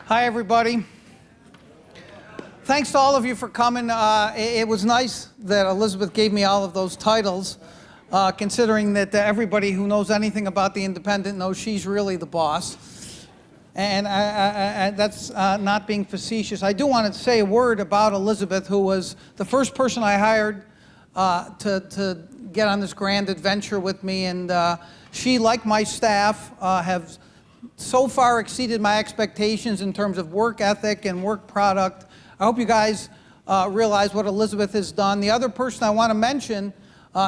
Hi, everybody. Thanks to all of you for coming. It was nice that Elizabeth gave me all of those titles, considering that everybody who knows anything about the Independent knows she's really the boss. And that's not being facetious. I do want to say a word about Elizabeth, who was the first person I hired to get on this grand adventure with me. And she, like my staff, have so far exceeded my expectations in terms of work ethic and work product. I hope you guys realize what Elizabeth has done. The other person I want to mention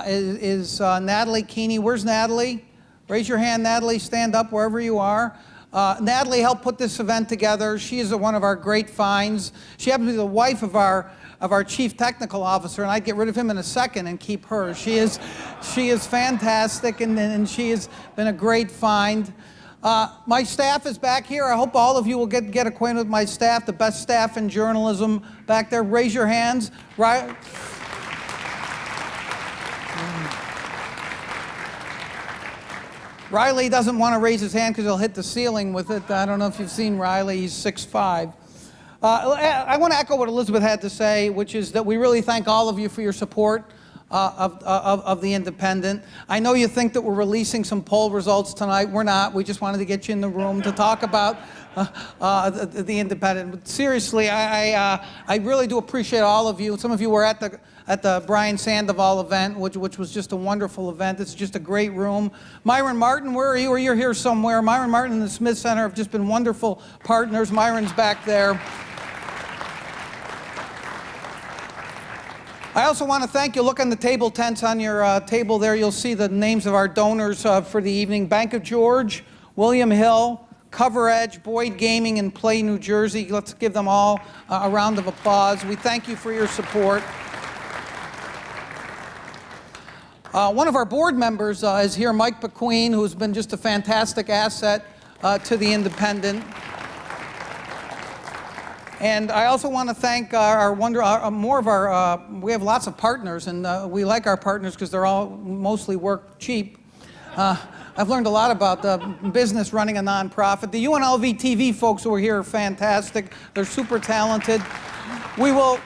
is Natalie Keeney. Where's Natalie? Raise your hand, Natalie. Stand up wherever you are. Natalie helped put this event together. She is one of our great finds. She happens to be the wife of our chief technical officer, and I'd get rid of him in a second and keep her. She is fantastic, and she has been a great find. My staff is back here. I hope all of you will get acquainted with my staff, the best staff in journalism back there. Raise your hands. Right. Riley doesn't want to raise his hand because he'll hit the ceiling with it. I don't know if you've seen Riley. He's 6'5". I want to echo what Elizabeth had to say, which is that we really thank all of you for your support of the Independent. I know you think that we're releasing some poll results tonight. We're not. We just wanted to get you in the room to talk about the Independent. But seriously, I really do appreciate all of you. Some of you were at the Brian Sandoval event, which was just a wonderful event. It's just a great room. Myron Martin, where are you? Or you're here somewhere. Myron Martin and the Smith Center have just been wonderful partners. Myron's back there. I also want to thank you. Look on the table tents on your table there. You'll see the names of our donors for the evening. Bank of George, William Hill, Cover Edge, Boyd Gaming, and Play New Jersey. Let's give them all a round of applause. We thank you for your support. One of our board members is here, Mike Bequeen, who's been just a fantastic asset to the Independent. And I also want to thank we have lots of partners, and we like our partners because they're all mostly work cheap. I've learned a lot about business running a nonprofit. The UNLV TV folks who are here are fantastic. They're super talented. We will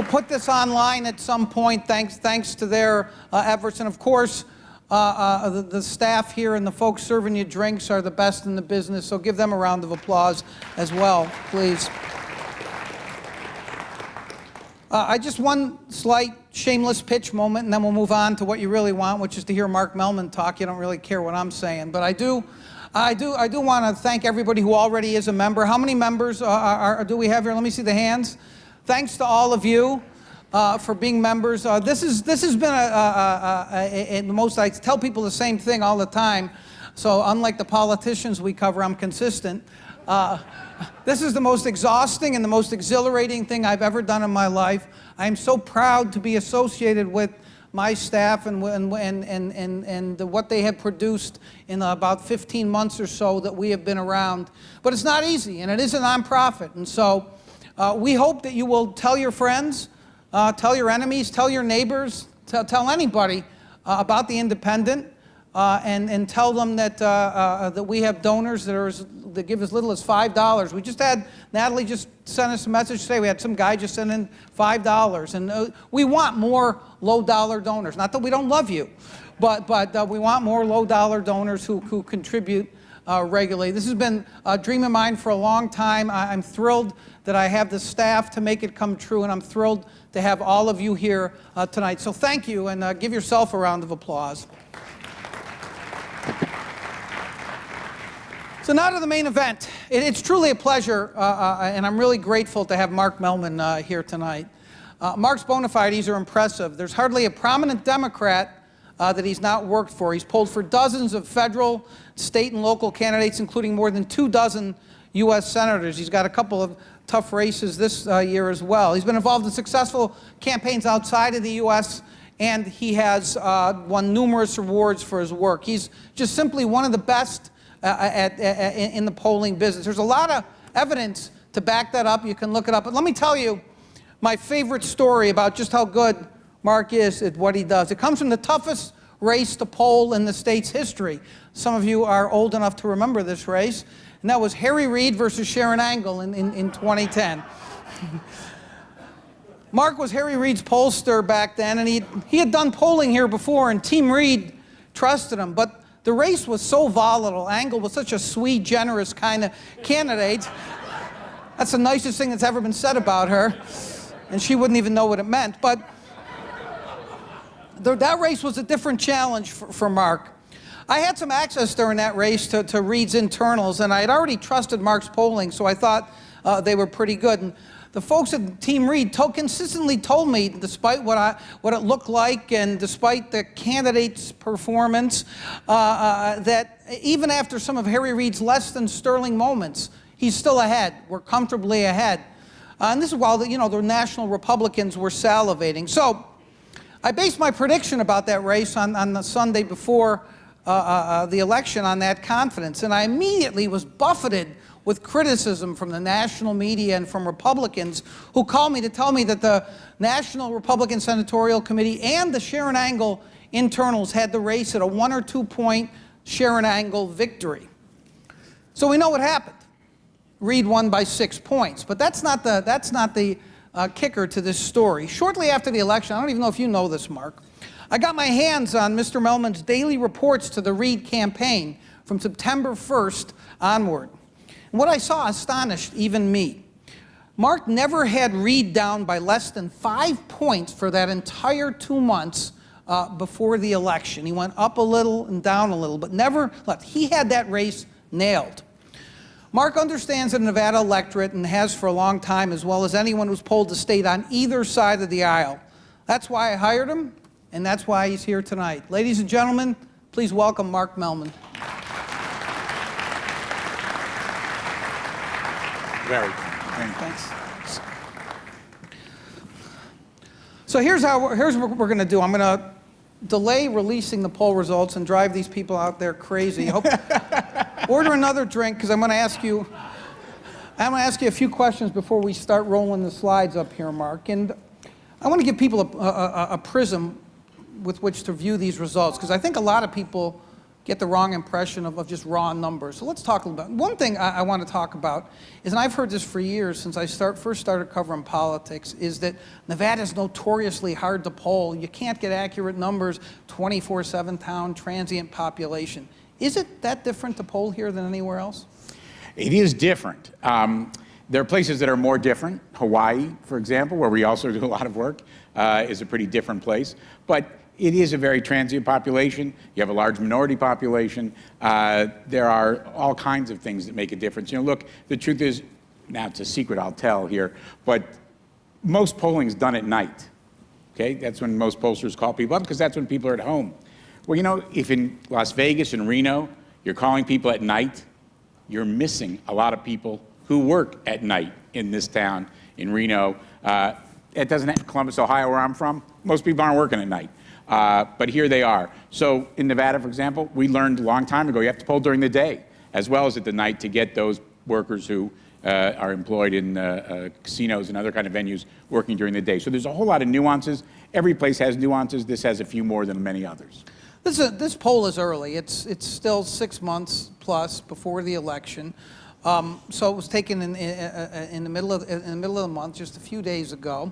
put this online at some point thanks to their efforts. And of course, the staff here and the folks serving you drinks are the best in the business, so give them a round of applause as well, please. Just one slight shameless pitch moment, and then we'll move on to what you really want, which is to hear Mark Mellman talk. You don't really care what I'm saying, but I do want to thank everybody who already is a member. How many members do we have here? Let me see the hands. Thanks to all of you for being members. This has been the most. I tell people the same thing all the time. So unlike the politicians we cover, I'm consistent. This is the most exhausting and the most exhilarating thing I've ever done in my life. I'm so proud to be associated with my staff and what they have produced in about 15 months or so that we have been around. But it's not easy, and it is a nonprofit. And so we hope that you will tell your friends, tell your enemies, tell your neighbors, tell anybody about the Independent, and tell them that we have donors that give as little as $5. We just had, Natalie just sent us a message today. We had some guy just send in $5. And we want more low-dollar donors. Not that we don't love you, but we want more low-dollar donors who contribute regularly. This has been a dream of mine for a long time. I'm thrilled that I have the staff to make it come true, and I'm thrilled to have all of you here tonight. So thank you, and give yourself a round of applause. So now to the main event. It's truly a pleasure, and I'm really grateful to have Mark Mellman here tonight. Mark's bona fides are impressive. There's hardly a prominent Democrat that he's not worked for. He's polled for dozens of federal, state, and local candidates, including more than 24 U.S. senators. He's got a couple of tough races this year as well. He's been involved in successful campaigns outside of the U.S., and he has won numerous awards for his work. He's just simply one of the best in the polling business. There's a lot of evidence to back that up. You can look it up. But let me tell you my favorite story about just how good Mark is at what he does. It comes from the toughest race to poll in the state's history. Some of you are old enough to remember this race, and that was Harry Reid versus Sharon Angle in 2010. Mark was Harry Reid's pollster back then, and he had done polling here before, and Team Reid trusted him. But the race was so volatile. Angle was such a sweet, generous kind of candidate. That's the nicest thing that's ever been said about her, and she wouldn't even know what it meant. But that race was a different challenge for Mark. I had some access during that race to Reid's internals, and I had already trusted Mark's polling, so I thought they were pretty good. And the folks at Team Reid consistently told me, despite what it looked like and despite the candidate's performance, that even after some of Harry Reid's less than sterling moments, he's still ahead. We're comfortably ahead. And this is while the national Republicans were salivating. So I based my prediction about that race on the Sunday before the election on that confidence. And I immediately was buffeted with criticism from the national media and from Republicans who called me to tell me that the National Republican Senatorial Committee and the Sharon Angle internals had the race at a 1 or 2 point Sharon Angle victory. So we know what happened. Reid won by 6 points, but that's not the kicker to this story. Shortly after the election, I don't even know if you know this, Mark, I got my hands on Mr. Mellman's daily reports to the Reid campaign from September 1st onward. And what I saw astonished even me. Mark never had Reid down by less than 5 points for that entire 2 months before the election. He went up a little and down a little, but never left. He had that race nailed. Mark understands the Nevada electorate and has for a long time, as well as anyone who's polled the state on either side of the aisle. That's why I hired him, and that's why he's here tonight. Ladies and gentlemen, please welcome Mark Mellman. Very. Thanks. So here's what we're going to do. I'm going to delay releasing the poll results and drive these people out there crazy. Order another drink, because I'm going to ask you a few questions before we start rolling the slides up here, Mark. And I want to give people a prism with which to view these results, because I think a lot of people get the wrong impression of just raw numbers. So let's talk about one thing I want to talk about is, and I've heard this for years since I first started covering politics, is that Nevada is notoriously hard to poll. You can't get accurate numbers, 24/7 town, transient population. Is it that different to poll here than anywhere else? It is different. There are places that are more different. Hawaii, for example, where we also do a lot of work, is a pretty different place. But it is a very transient population. You have a large minority population. There are all kinds of things that make a difference. Look, the truth is, now it's a secret I'll tell here, but most polling is done at night. Okay, that's when most pollsters call people up, because that's when people are at home. Well, if in Las Vegas and Reno, you're calling people at night, you're missing a lot of people who work at night in this town, in Reno. It doesn't have Columbus, Ohio, where I'm from. Most people aren't working at night. But here they are. So in Nevada, for example, we learned a long time ago, you have to poll during the day, as well as at the night, to get those workers who are employed in casinos and other kind of venues working during the day. So there's a whole lot of nuances. Every place has nuances. This has a few more than many others. This poll is early. It's still 6 months plus before the election. So it was taken in the middle of the month, just a few days ago.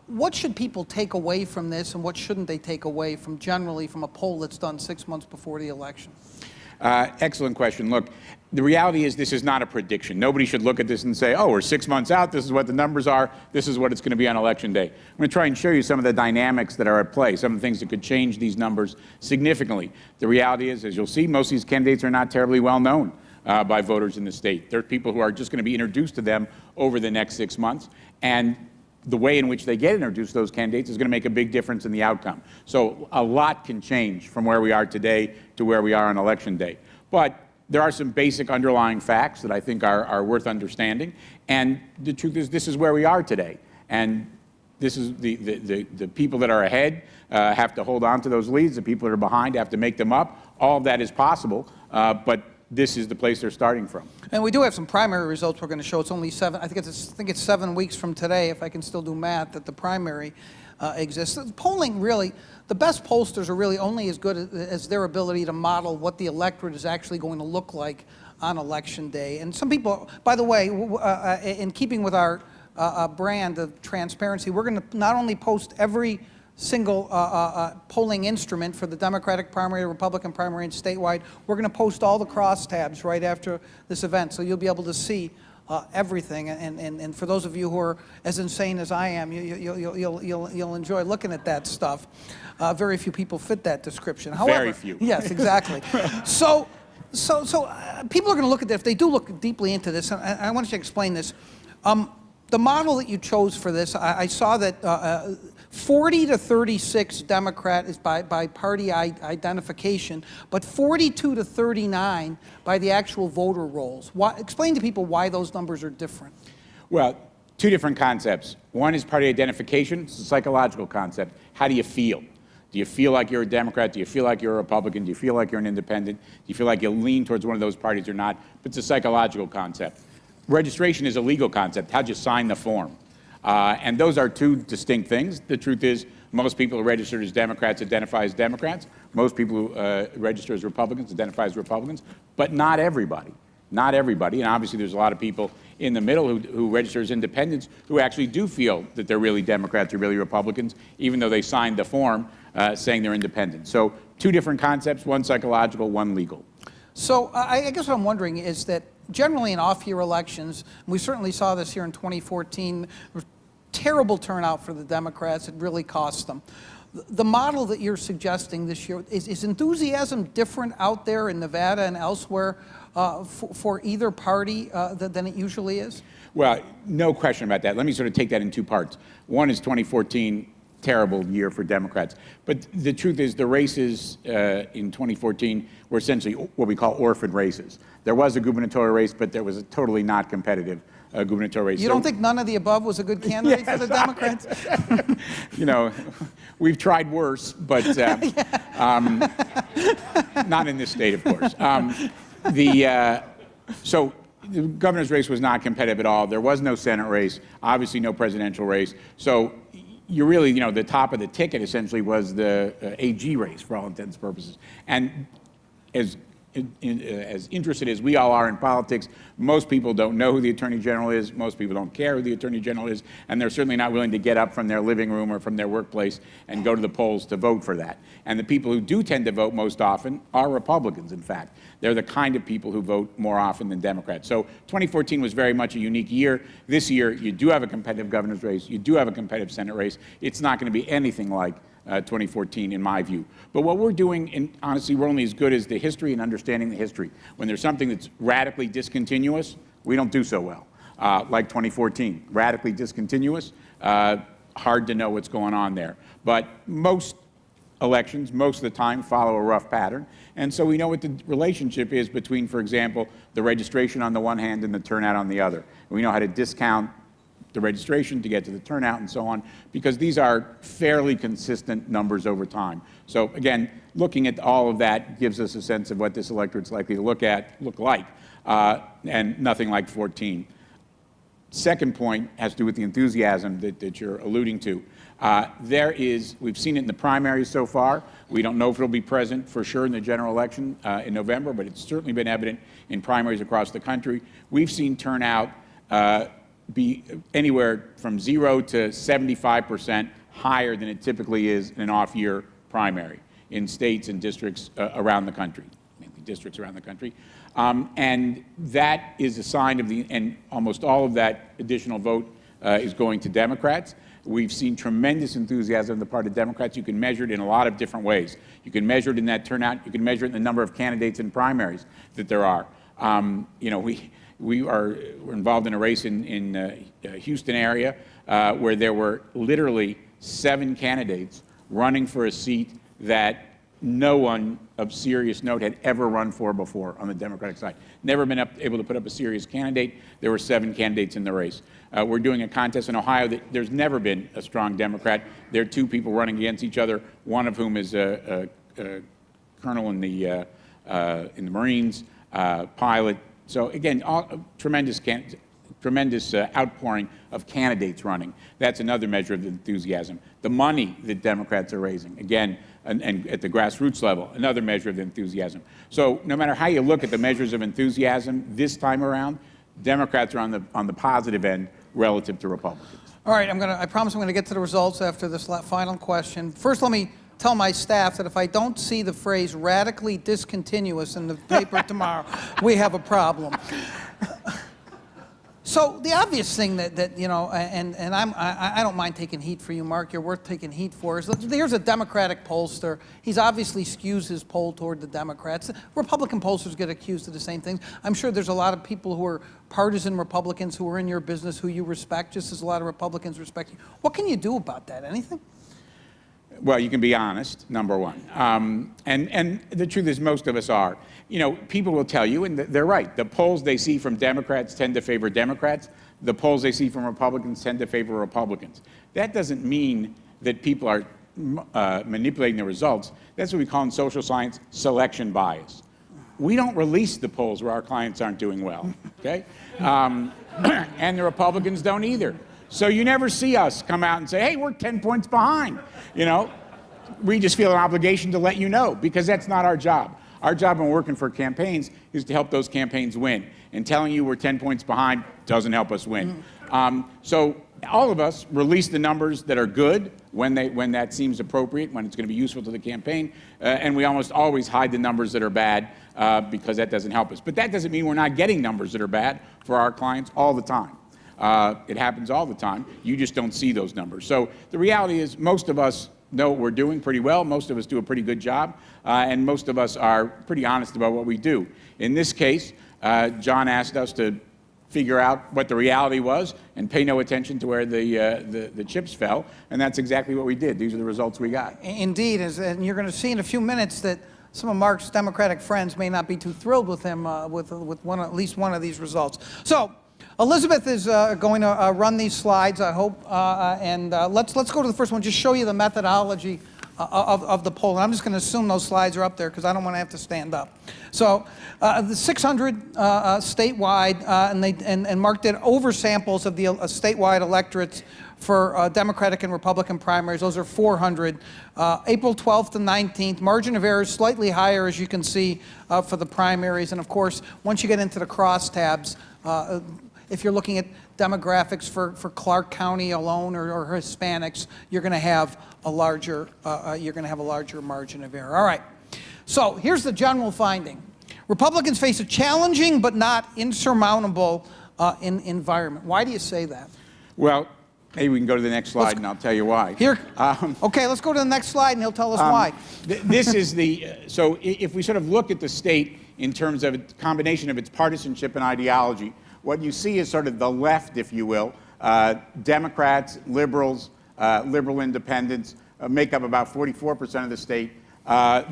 What should people take away from this, and what shouldn't they take away from generally from a poll that's done 6 months before the election? Excellent question. Look, the reality is this is not a prediction. Nobody should look at this and say, oh, we're 6 months out, this is what the numbers are, this is what it's going to be on Election Day. I'm going to try and show you some of the dynamics that are at play, some of the things that could change these numbers significantly. The reality is, as you'll see, most of these candidates are not terribly well known by voters in the state. There are people who are just going to be introduced to them over the next 6 months, and the way in which they get introduced to those candidates is going to make a big difference in the outcome. So a lot can change from where we are today to where we are on Election Day. But there are some basic underlying facts that I think are worth understanding. And the truth is, this is where we are today. And this is the people that are ahead have to hold on to those leads. The people that are behind have to make them up. All of that is possible, but this is the place they're starting from. And we do have some primary results we're going to show. It's only 7, I think it's 7 weeks from today, if I can still do math, at the primary. exists. Polling really, the best pollsters are really only as good as their ability to model what the electorate is actually going to look like on election day. And some people, by the way, in keeping with our brand of transparency, we're going to not only post every single polling instrument for the Democratic primary, Republican primary, and statewide. We're going to post all the crosstabs right after this event, so you'll be able to see everything. And for those of you who are as insane as I am, you'll enjoy looking at that stuff. Very few people fit that description. However, very few. Yes, exactly. So people are going to look at this. If they do look deeply into this, and I want you to explain this. The model that you chose for this, I saw that 40 to 36 Democrat is by party identification, but 42 to 39 by the actual voter rolls. Explain to people why those numbers are different. Well, two different concepts. One is party identification. It's a psychological concept. How do you feel? Do you feel like you're a Democrat? Do you feel like you're a Republican? Do you feel like you're an independent? Do you feel like you lean towards one of those parties or not? But it's a psychological concept. Registration is a legal concept. How'd you sign the form? And those are two distinct things. The truth is, most people who registered as Democrats identify as Democrats. Most people who register as Republicans identify as Republicans. But not everybody. Not everybody. And obviously, there's a lot of people in the middle who register as independents who actually do feel that they're really Democrats or really Republicans, even though they signed the form saying they're independent. So two different concepts, one psychological, one legal. So I guess what I'm wondering is that generally in off-year elections, and we certainly saw this here in 2014, terrible turnout for the Democrats. It really cost them. The model that you're suggesting this year, is enthusiasm different out there in Nevada and elsewhere for either party than it usually is? Well, no question about that. Let me sort of take that in two parts. One is 2014, terrible year for Democrats. But the truth is the races in 2014 were essentially what we call orphan races. There was a gubernatorial race, but there was a totally not competitive gubernatorial race. You don't think none of the above was a good candidate for the Democrats? You know, we've tried worse, but not in this state, of course. So the governor's race was not competitive at all. There was no Senate race, obviously no presidential race. So you really, you know, the top of the ticket essentially was the AG race for all intents and purposes. And as interested as we all are in politics, most people don't know who the Attorney General is, most people don't care who the Attorney General is, and they're certainly not willing to get up from their living room or from their workplace and go to the polls to vote for that. And the people who do tend to vote most often are Republicans, in fact. They're the kind of people who vote more often than Democrats. So 2014 was very much a unique year. This year, you do have a competitive governor's race, you do have a competitive Senate race. It's not going to be anything like 2014, in my view. But what we're doing, and honestly, we're only as good as the history and understanding the history. When there's something that's radically discontinuous, we don't do so well. Like 2014, radically discontinuous, hard to know what's going on there. But most elections, most of the time, follow a rough pattern. And so we know what the relationship is between, for example, the registration on the one hand and the turnout on the other. We know how to discount the registration to get to the turnout and so on, because these are fairly consistent numbers over time. So again, looking at all of that gives us a sense of what this electorate's likely to look like, and nothing like 14. Second point has to do with the enthusiasm that you're alluding to. We've seen it in the primaries so far. We don't know if it'll be present for sure in the general election in November, but it's certainly been evident in primaries across the country. We've seen turnout be anywhere from 0 to 75% higher than it typically is in an off-year primary in states and districts around the country, mainly districts around the country. And that is a sign of and almost all of that additional vote is going to Democrats. We've seen tremendous enthusiasm on the part of Democrats. You can measure it in a lot of different ways. You can measure it in that turnout. You can measure it in the number of candidates in primaries that there are. You know, we're involved in a race in Houston area where there were literally 7 candidates running for a seat that no one of serious note had ever run for before on the Democratic side. Never been able to put up a serious candidate. There were 7 candidates in the race. We're doing a contest in Ohio that there's never been a strong Democrat. There are 2 people running against each other, one of whom is a colonel in the Marines, pilot. So again, tremendous tremendous outpouring of candidates running. That's another measure of enthusiasm. The money that Democrats are raising, again, and at the grassroots level, another measure of enthusiasm. So no matter how you look at the measures of enthusiasm this time around, Democrats are on the positive end relative to Republicans. All right, I promise I'm going to get to the results after this final question. First, let me tell my staff that if I don't see the phrase radically discontinuous in the paper tomorrow, we have a problem. So the obvious thing that you know, and I don't mind taking heat for you, Mark. You're worth taking heat for. Is here's a Democratic pollster. He's obviously skews his poll toward the Democrats. Republican pollsters get accused of the same things. I'm sure there's a lot of people who are partisan Republicans who are in your business who you respect, just as a lot of Republicans respect you. What can you do about that? Anything? Well, you can be honest, number one. And the truth is most of us are. You know, people will tell you, and they're right, the polls they see from Democrats tend to favor Democrats. The polls they see from Republicans tend to favor Republicans. That doesn't mean that people are manipulating the results. That's what we call in social science selection bias. We don't release the polls where our clients aren't doing well, okay? And the Republicans don't either. So you never see us come out and say, hey, we're 10 points behind. You know, we just feel an obligation to let you know, because that's not our job. Our job when working for campaigns is to help those campaigns win. And telling you we're 10 points behind doesn't help us win. So all of us release the numbers that are good when that seems appropriate, when it's going to be useful to the campaign. And we almost always hide the numbers that are bad because that doesn't help us. But that doesn't mean we're not getting numbers that are bad for our clients all the time. It happens all the time. You just don't see those numbers. So the reality is most of us know what we're doing pretty well. Most of us do a pretty good job. And most of us are pretty honest about what we do. In this case, John asked us to figure out what the reality was and pay no attention to where the chips fell. And that's exactly what we did. These are the results we got. Indeed. And you're going to see in a few minutes that some of Mark's Democratic friends may not be too thrilled with him with at least one of these results. So Elizabeth is going to run these slides, I hope, and let's go to the first one, just show you the methodology of the poll. And I'm just going to assume those slides are up there because I don't want to have to stand up. So the 600 statewide, and Mark did oversamples of the statewide electorates for Democratic and Republican primaries. Those are 400. April 12th to 19th. Margin of error is slightly higher, as you can see, for the primaries. And of course, once you get into the crosstabs, if you're looking at demographics for Clark County alone or Hispanics, you're going to have a larger margin of error. All right. So here's the general finding: Republicans face a challenging but not insurmountable environment. Why do you say that? Well, maybe we can go to the next slide and I'll tell you why. Here. Okay, let's go to the next slide and he'll tell us why. This is so if we sort of look at the state in terms of a combination of its partisanship and ideology, what you see is sort of the left, if you will. Democrats, liberals, liberal independents make up about 44% of the state.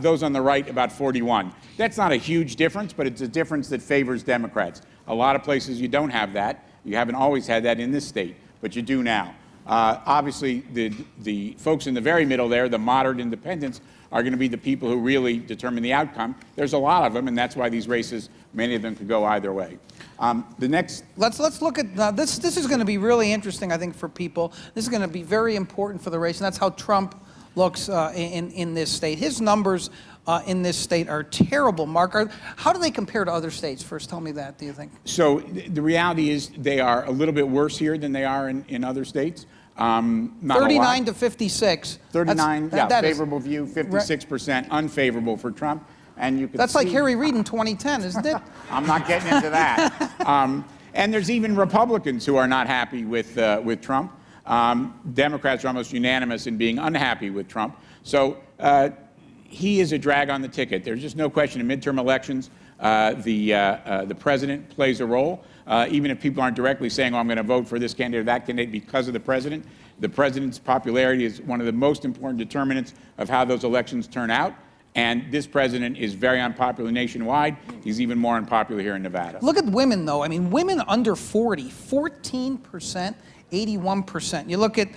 Those on the right, about 41. That's not a huge difference, but it's a difference that favors Democrats. A lot of places you don't have that. You haven't always had that in this state, but you do now. Obviously, the folks in the very middle there, the moderate independents, are going to be the people who really determine the outcome. There's a lot of them, and that's why these races, many of them could go either way. The next. Let's look at this. This is going to be really interesting, I think, for people. This is going to be very important for the race, and that's how Trump looks in this state. His numbers in this state are terrible. Mark, how do they compare to other states? First, tell me that. Do you think? So the reality is they are a little bit worse here than they are in other states. Not 39 to 56. 39, favorable view, 56% unfavorable for Trump. And you can That's like Harry Reid in 2010, isn't it? I'm not getting into that. And there's even Republicans who are not happy with Trump. Democrats are almost unanimous in being unhappy with Trump. So he is a drag on the ticket. There's just no question in midterm elections, the president plays a role. Even if people aren't directly saying, oh, I'm going to vote for this candidate or that candidate because of the president's popularity is one of the most important determinants of how those elections turn out. And this president is very unpopular nationwide. He's even more unpopular here in Nevada. Look at women, though. I mean, women under 40, 14%, 81%. You look at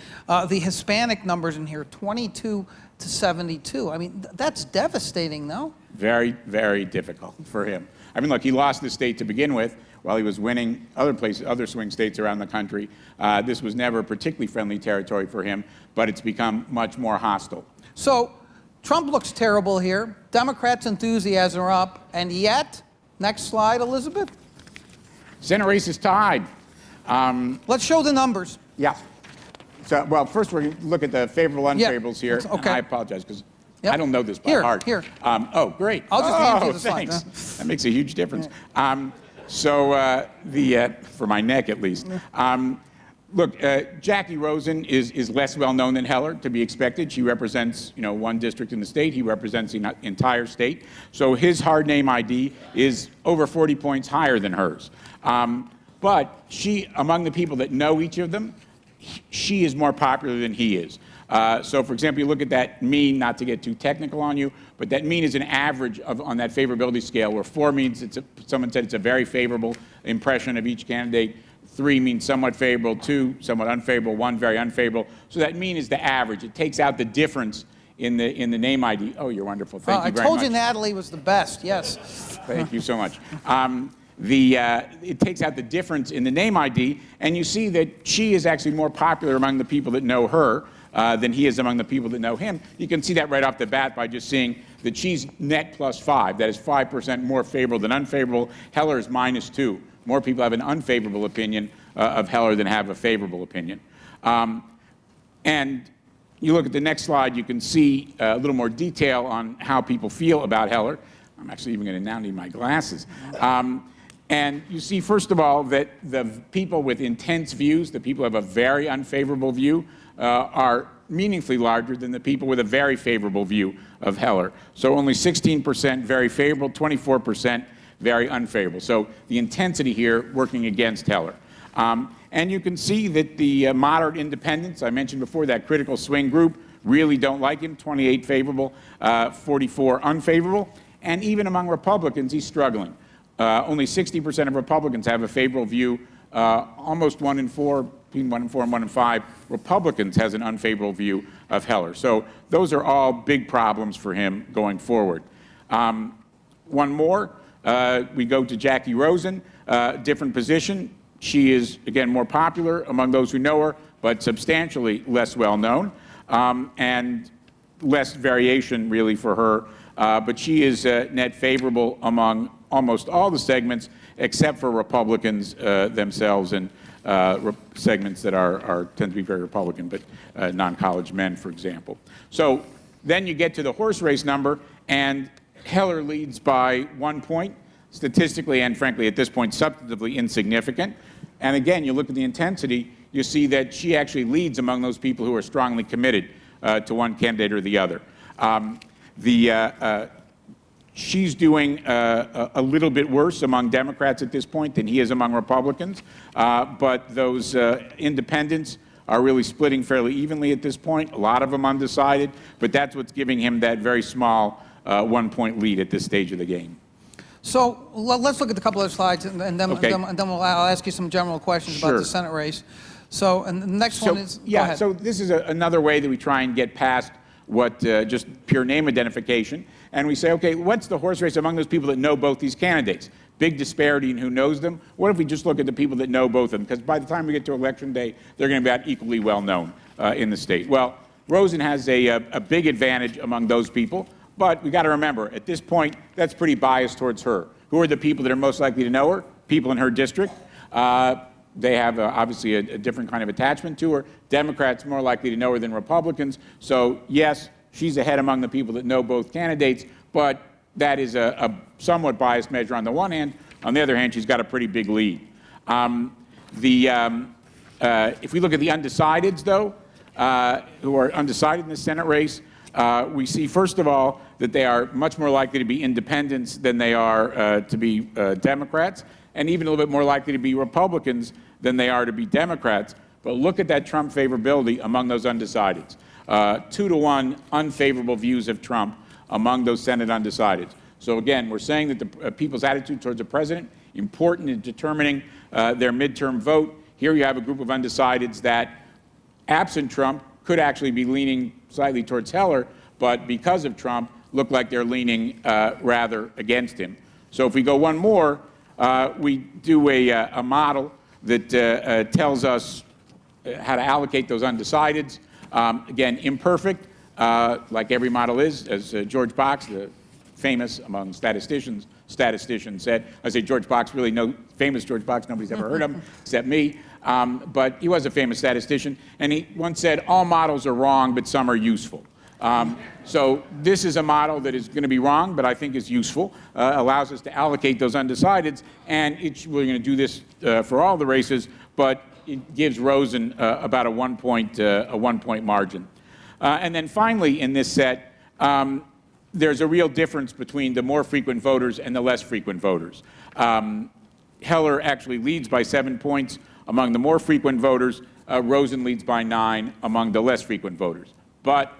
the Hispanic numbers in here, 22 to 72. I mean, that's devastating, no? Very, very difficult for him. I mean, look, he lost the state to begin with while he was winning other places, other swing states around the country. This was never particularly friendly territory for him, but it's become much more hostile. So Trump looks terrible here. Democrats' enthusiasm are up, and yet, next slide, Elizabeth. Senate race is tied. Let's show the numbers. Yeah. So, well, first we're going to look at the favorable, unfavorables here. Okay. I apologize because Yep. I don't know this by Here, heart. here. Oh, great. I'll just hand you the thanks. slide. That makes a huge difference. For my neck at least. Look, Jackie Rosen is less well known than Heller, to be expected. She represents, one district in the state. He represents the entire state. So his hard name ID is over 40 points higher than hers. But she, among the people that know each of them, she is more popular than he is. So, for example, you look at that mean, not to get too technical on you, but that mean is an average on that favorability scale, where 4 means someone said it's a very favorable impression of each candidate. 3 means somewhat favorable, 2 somewhat unfavorable, 1 very unfavorable. So that mean is the average. It takes out the difference in the name ID. Oh, you're wonderful. Thank you very much. I told you Natalie was the best. Yes. Thank you so much. It takes out the difference in the name ID, and you see that she is actually more popular among the people that know her than he is among the people that know him. You can see that right off the bat by just seeing that she's net +5. That is 5% more favorable than unfavorable. Heller is -2. More people have an unfavorable opinion of Heller than have a favorable opinion. And you look at the next slide, you can see a little more detail on how people feel about Heller. I'm actually even going to now need my glasses. And you see, first of all, that the people with intense views, the people who have a very unfavorable view, are meaningfully larger than the people with a very favorable view of Heller. So only 16% very favorable, 24% very unfavorable. So the intensity here working against Heller. And you can see that the moderate independents, I mentioned before, that critical swing group, really don't like him, 28 favorable, 44 unfavorable. And even among Republicans, he's struggling. Only 60% of Republicans have a favorable view. Almost 1 in 4, between 1 in 4 and 1 in 5, Republicans has an unfavorable view of Heller. So those are all big problems for him going forward. One more, we go to Jackie Rosen, different position. She is, again, more popular among those who know her, but substantially less well known, and less variation really for her. But she is net favorable among almost all the segments, except for Republicans themselves and segments that tend to be very Republican, but non-college men, for example. So then you get to the horse race number, and Heller leads by 1 point, statistically and frankly at this point substantively insignificant. And again, you look at the intensity, you see that she actually leads among those people who are strongly committed to one candidate or the other. She's doing a little bit worse among Democrats at this point than he is among Republicans, but those independents are really splitting fairly evenly at this point, a lot of them undecided, but that's what's giving him that very small 1 point lead at this stage of the game. So let's look at a couple of slides, and then I'll ask you some general questions about the Senate race. So, and the next one is, yeah, go ahead. So this is another way that we try and get past what just pure name identification, and we say, okay, what's the horse race among those people that know both these candidates? Big disparity in who knows them. What if we just look at the people that know both of them? Because by the time we get to Election Day, they're going to be about equally well known in the state. Well, Rosen has a big advantage among those people, but we got to remember, at this point, that's pretty biased towards her. Who are the people that are most likely to know her? People in her district. They have obviously a different kind of attachment to her. Democrats more likely to know her than Republicans. So yes, she's ahead among the people that know both candidates, but that is a somewhat biased measure on the one hand. On the other hand, she's got a pretty big lead. If we look at the undecideds, though, who are undecided in the Senate race, we see, first of all, that they are much more likely to be independents than they are to be Democrats, and even a little bit more likely to be Republicans than they are to be Democrats. But look at that Trump favorability among those undecideds. 2-to-1 unfavorable views of Trump among those Senate undecideds. So again, we're saying that the people's attitude towards the president, important in determining their midterm vote. Here you have a group of undecideds that, absent Trump, could actually be leaning slightly towards Heller, but because of Trump, look like they're leaning rather against him. So if we go one more, we do a model that tells us how to allocate those undecideds. Again, imperfect, like every model is, as George Box, the famous among statisticians said. I say George Box, really no famous George Box, nobody's ever heard of him except me. But he was a famous statistician, and he once said, all models are wrong, but some are useful. So this is a model that is going to be wrong, but I think is useful, allows us to allocate those undecideds, and we're going to do this for all the races, but it gives Rosen about a 1 point margin. And then finally in this set, there's a real difference between the more frequent voters and the less frequent voters. Heller actually leads by 7 points among the more frequent voters. Rosen leads by 9 among the less frequent voters. But,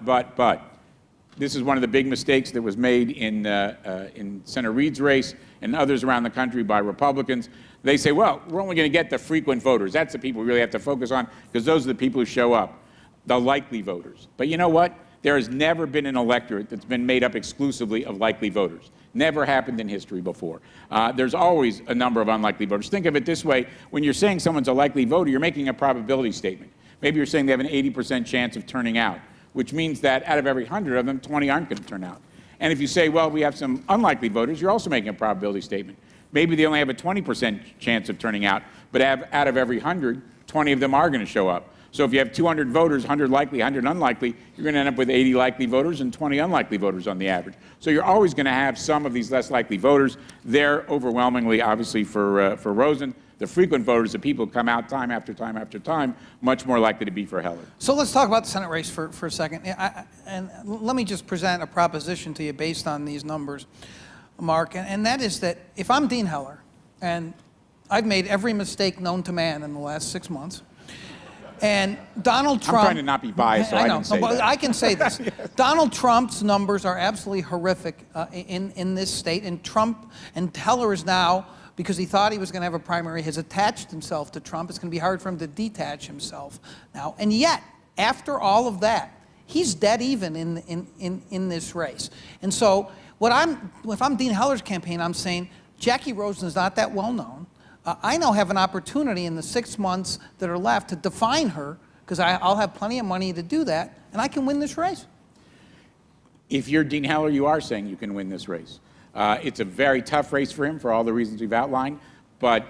this is one of the big mistakes that was made in Senator Reid's race and others around the country by Republicans. They say, well, we're only going to get the frequent voters. That's the people we really have to focus on, because those are the people who show up, the likely voters. But you know what? There has never been an electorate that's been made up exclusively of likely voters. Never happened in history before. There's always a number of unlikely voters. Think of it this way. When you're saying someone's a likely voter, you're making a probability statement. Maybe you're saying they have an 80% chance of turning out, which means that out of every 100 of them, 20 aren't going to turn out. And if you say, well, we have some unlikely voters, you're also making a probability statement. Maybe they only have a 20% chance of turning out, but out of every 100, 20 of them are going to show up. So if you have 200 voters, 100 likely, 100 unlikely, you're going to end up with 80 likely voters and 20 unlikely voters on the average. So you're always going to have some of these less likely voters. They're overwhelmingly, obviously, for Rosen. The frequent voters, the people who come out time after time after time, much more likely to be for Heller. So let's talk about the Senate race for a second. And let me just present a proposition to you based on these numbers, Mark, and that is that if I'm Dean Heller, and I've made every mistake known to man in the last 6 months, and Donald Trump... I'm trying to not be biased, so I didn't say that. I can say this. Donald Trump's numbers are absolutely horrific in this state, and Heller is now, because he thought he was going to have a primary, has attached himself to Trump. It's going to be hard for him to detach himself now. And yet, after all of that, he's dead even in this race. And so if I'm Dean Heller's campaign, I'm saying, Jackie Rosen is not that well known. I now have an opportunity in the 6 months that are left to define her, because I'll have plenty of money to do that, and I can win this race. If you're Dean Heller, you are saying you can win this race. It's a very tough race for him for all the reasons we've outlined, but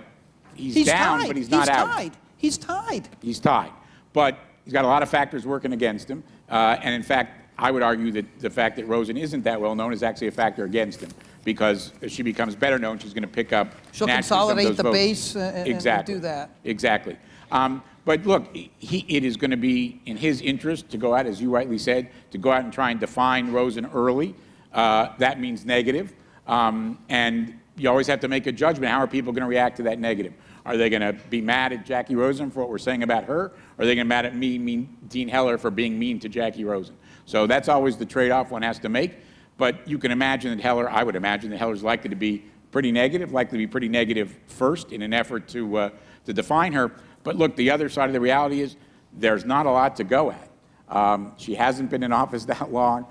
he's down, tied. But he's not out. He's tied. He's tied. But he's got a lot of factors working against him. And in fact, I would argue that the fact that Rosen isn't that well known is actually a factor against him, because as she becomes better known, she's going to pick up She'll consolidate the base and do that. Exactly. But look, it is going to be in his interest to go out, as you rightly said, to go out and try and define Rosen early. That means negative. And you always have to make a judgment. How are people going to react to that negative? Are they going to be mad at Jackie Rosen for what we're saying about her? Or are they going to be mad at me, Dean Heller, for being mean to Jackie Rosen? So that's always the trade-off one has to make. But you can imagine that I would imagine that Heller's likely to be pretty negative first in an effort to define her. But look, the other side of the reality is there's not a lot to go at. She hasn't been in office that long.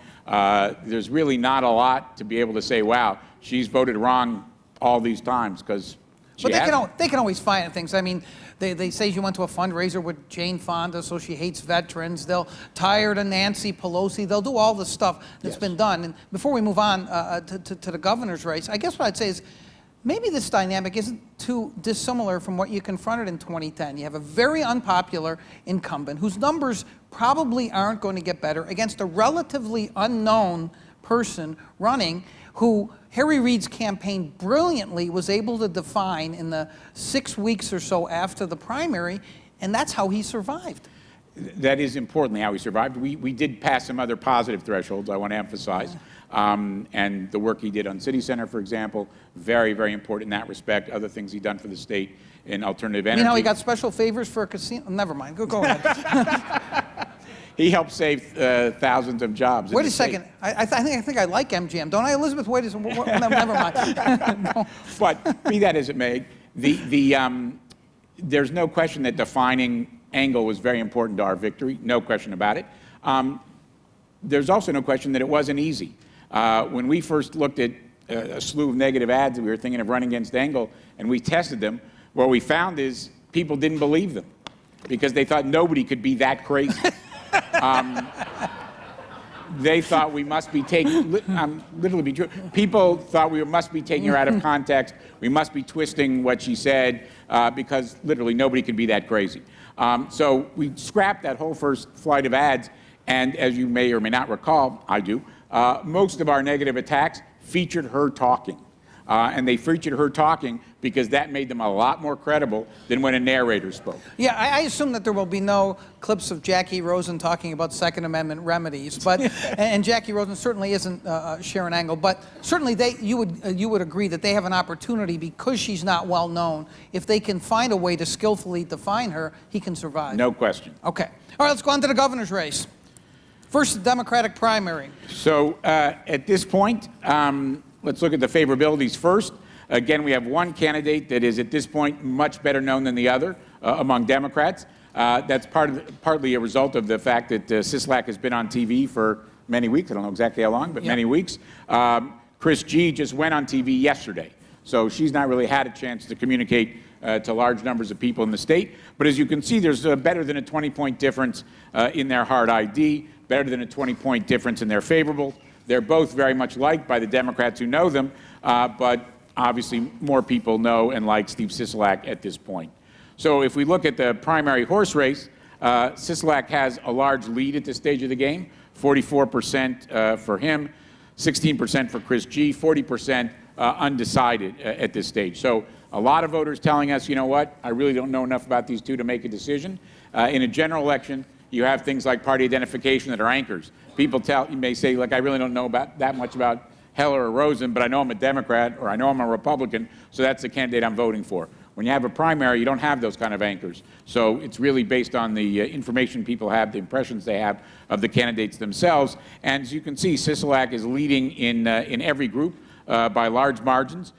There's really not a lot to be able to say, wow, she's voted wrong all these times, because But they can always find things. I mean, they say she went to a fundraiser with Jane Fonda, so she hates veterans. They'll tire to Nancy Pelosi. They'll do all the stuff that's been done. And before we move on to the governor's race, I guess what I'd say is maybe this dynamic isn't too dissimilar from what you confronted in 2010. You have a very unpopular incumbent whose numbers probably aren't going to get better against a relatively unknown person running, who Harry Reid's campaign brilliantly was able to define in the 6 weeks or so after the primary, and that's how he survived. That is importantly how he survived. We did pass some other positive thresholds, I want to emphasize. And the work he did on City Center, for example, very, very important in that respect. Other things he's done for the state in alternative energy. You know how he got special favors for a casino? Never mind. Go ahead. He helped save thousands of jobs. Wait a second. I think I like MGM, don't I, Elizabeth? Wait a second. Never mind. But be that as it may, there's no question that defining angle was very important to our victory. No question about it. there's also no question that it wasn't easy. When we first looked at a slew of negative ads that we were thinking of running against Engel, and we tested them, what we found is people didn't believe them because they thought nobody could be that crazy. They thought we must be taking, literally be true. People thought we must be taking her out of context. We must be twisting what she said because literally nobody could be that crazy. So we scrapped that whole first flight of ads, and as you may or may not recall, I do, most of our negative attacks featured her talking. And they featured her talking because that made them a lot more credible than when a narrator spoke. Yeah, I assume that there will be no clips of Jackie Rosen talking about Second Amendment remedies, but and Jackie Rosen certainly isn't Sharon Engel, but certainly you would agree that they have an opportunity because she's not well known. If they can find a way to skillfully define her, he can survive. No question. Okay. All right, let's go on to the governor's race. First, the Democratic primary. So at this point, let's look at the favorabilities first. Again, we have one candidate that is at this point much better known than the other among Democrats. That's partly a result of the fact that Sisolak has been on TV for many weeks. I don't know exactly how long, but many weeks. Chris G just went on TV yesterday. So she's not really had a chance to communicate to large numbers of people in the state. But as you can see, there's better than a 20-point difference in their hard ID, better than a 20-point difference in their favorable. They're both very much liked by the Democrats who know them, but obviously more people know and like Steve Sisolak at this point. So if we look at the primary horse race, Sisolak has a large lead at this stage of the game, 44% for him, 16% for Chris G, 40% undecided at this stage. So a lot of voters telling us, you know what, I really don't know enough about these two to make a decision. In a general election, you have things like party identification that are anchors. People you may say, like, I really don't know that much about Heller or Rosen, but I know I'm a Democrat or I know I'm a Republican, so that's the candidate I'm voting for. When you have a primary, you don't have those kind of anchors. So it's really based on the information people have, the impressions they have of the candidates themselves. And as you can see, Sisolak is leading in every group by large margins.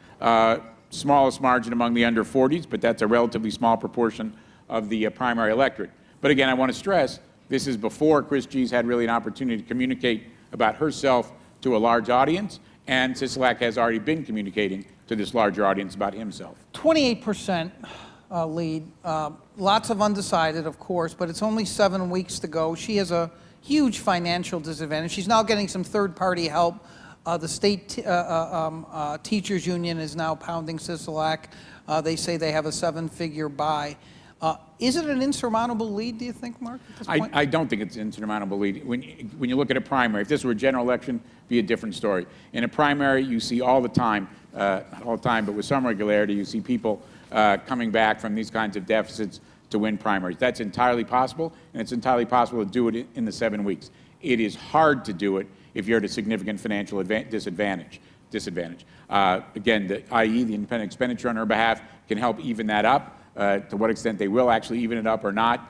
Smallest margin among the under 40s, but that's a relatively small proportion of the primary electorate. But again, I want to stress, this is before Chris G's had really an opportunity to communicate about herself to a large audience, and Sisolak has already been communicating to this larger audience about himself. 28% lead, lots of undecided, of course, but it's only 7 weeks to go. She has a huge financial disadvantage. She's now getting some third-party help. The state teachers union is now pounding Sisolak. They say they have a 7-figure buy. Is it an insurmountable lead, do you think, Mark, at this point? I don't think it's an insurmountable lead. When you look at a primary, if this were a general election, it'd be a different story. In a primary, you see all the time, not all the time, but with some regularity, you see people coming back from these kinds of deficits to win primaries. That's entirely possible, and it's entirely possible to do it in the 7 weeks. It is hard to do it if you're at a significant financial disadvantage. Again, i.e., the independent expenditure on her behalf can help even that up. To what extent they will actually even it up or not,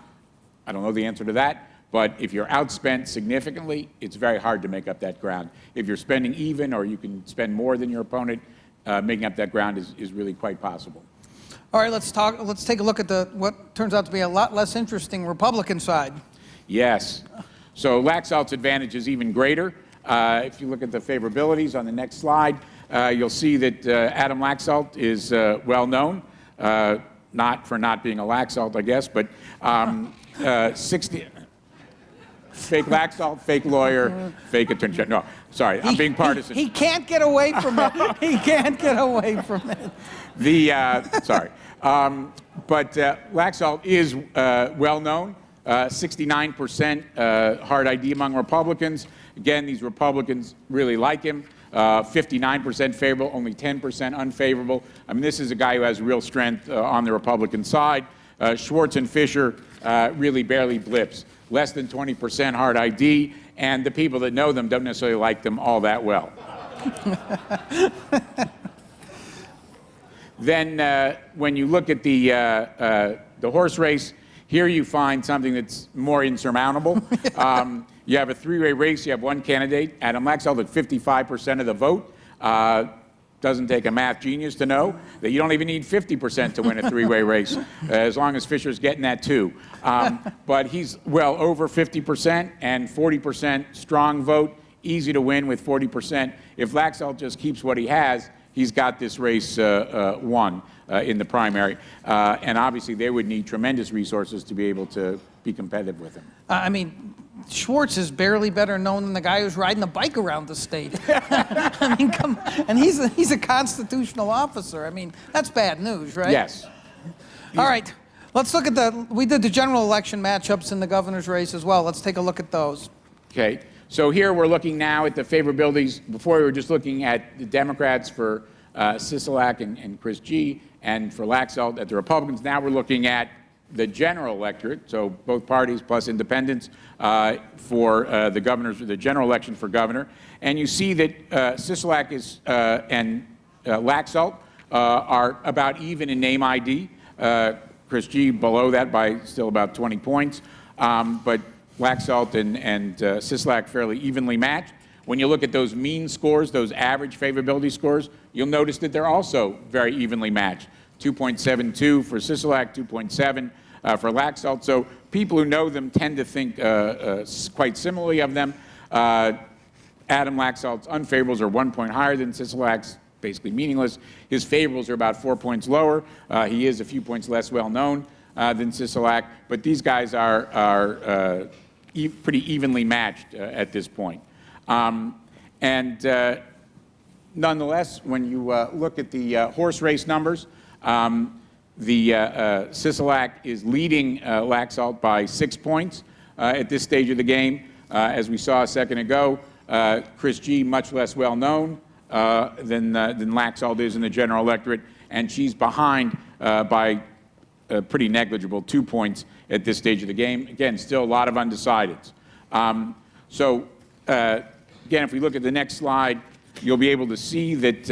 I don't know the answer to that. But if you're outspent significantly, it's very hard to make up that ground. If you're spending even or you can spend more than your opponent, making up that ground is really quite possible. All right, let's take a look at what turns out to be a lot less interesting Republican side. Yes. So Laxalt's advantage is even greater. If you look at the favorabilities on the next slide, you'll see that Adam Laxalt is well known. Not for not being a Laxalt, I guess, but 60, fake Laxalt, fake lawyer, fake attorney. No, sorry, I'm being partisan. He can't get away from it. He can't get away from it. Sorry. But Laxalt is well known, 69% hard ID among Republicans. Again, these Republicans really like him. 59% favorable, only 10% unfavorable. I mean, this is a guy who has real strength on the Republican side. Schwartz and Fisher really barely blips. Less than 20% hard ID, and the people that know them don't necessarily like them all that well. Then when you look at the horse race, here you find something that's more insurmountable. You have a three-way race. You have one candidate, Adam Laxalt, at 55% of the vote. Doesn't take a math genius to know that you don't even need 50% to win a three-way race, as long as Fisher's getting that too. But he's well over 50% and 40% strong vote, easy to win with 40%. If Laxalt just keeps what he has, he's got this race won in the primary. And obviously they would need tremendous resources to be able to be competitive with him. I mean, Schwartz is barely better known than the guy who's riding a bike around the state. I mean, come on. And he's a constitutional officer. I mean, that's bad news, right? Yes. All right. Let's look at we did the general election matchups in the governor's race as well. Let's take a look at those. Okay. So here we're looking now at the favorabilities. Before we were just looking at the Democrats for Sisolak and Chris G, and for Laxalt at the Republicans. Now we're looking at the general electorate, so both parties plus independents for the general election for governor. And you see that Sisolak and Laxalt are about even in name ID. Chris G below that by still about 20 points. But Laxalt and Sisolak fairly evenly matched. When you look at those mean scores, those average favorability scores, you'll notice that they're also very evenly matched. 2.72 for Sisolak, 2.7 for Laxalt. So people who know them tend to think quite similarly of them. Adam Laxalt's unfavorables are 1 point higher than Sisolak's, basically meaningless. His favorables are about 4 points lower. He is a few points less well known than Sisolak, but these guys are pretty evenly matched at this point. Nonetheless, when you look at the horse race numbers, Sisolak is leading Laxalt by 6 points at this stage of the game. As we saw a second ago, Chris G, much less well known than Laxalt is in the general electorate, and she's behind by a pretty negligible 2 points at this stage of the game. Again, still a lot of undecideds. Again, if we look at the next slide, you'll be able to see that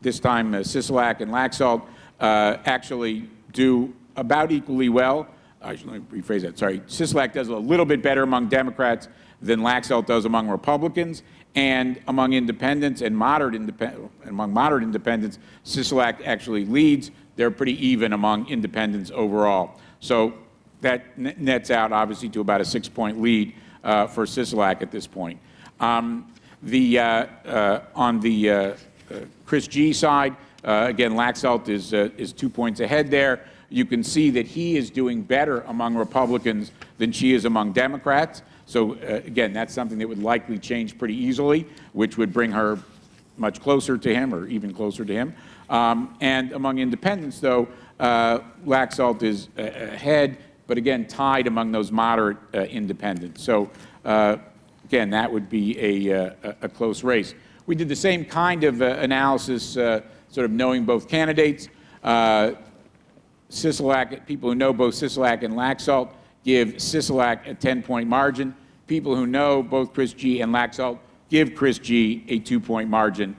this time Sisolak and Laxalt actually do about equally well. Let me rephrase that, sorry. Sisolak does a little bit better among Democrats than Laxalt does among Republicans, and among independents and among moderate independents, Sisolak actually leads. They're pretty even among independents overall. So that nets out obviously to about a 6 point lead for Sisolak at this point. On the Chris G side, again, Laxalt is 2 points ahead there. You can see that he is doing better among Republicans than she is among Democrats. So again, that's something that would likely change pretty easily, which would bring her much closer to him or even closer to him. And among independents, though, Laxalt is ahead, but again, tied among those moderate independents. So again, that would be a close race. We did the same kind of analysis, sort of knowing both candidates. Sisolak, people who know both Sisolak and Laxalt give Sisolak a 10-point margin. People who know both Chris G and Laxalt give Chris G a 2 point margin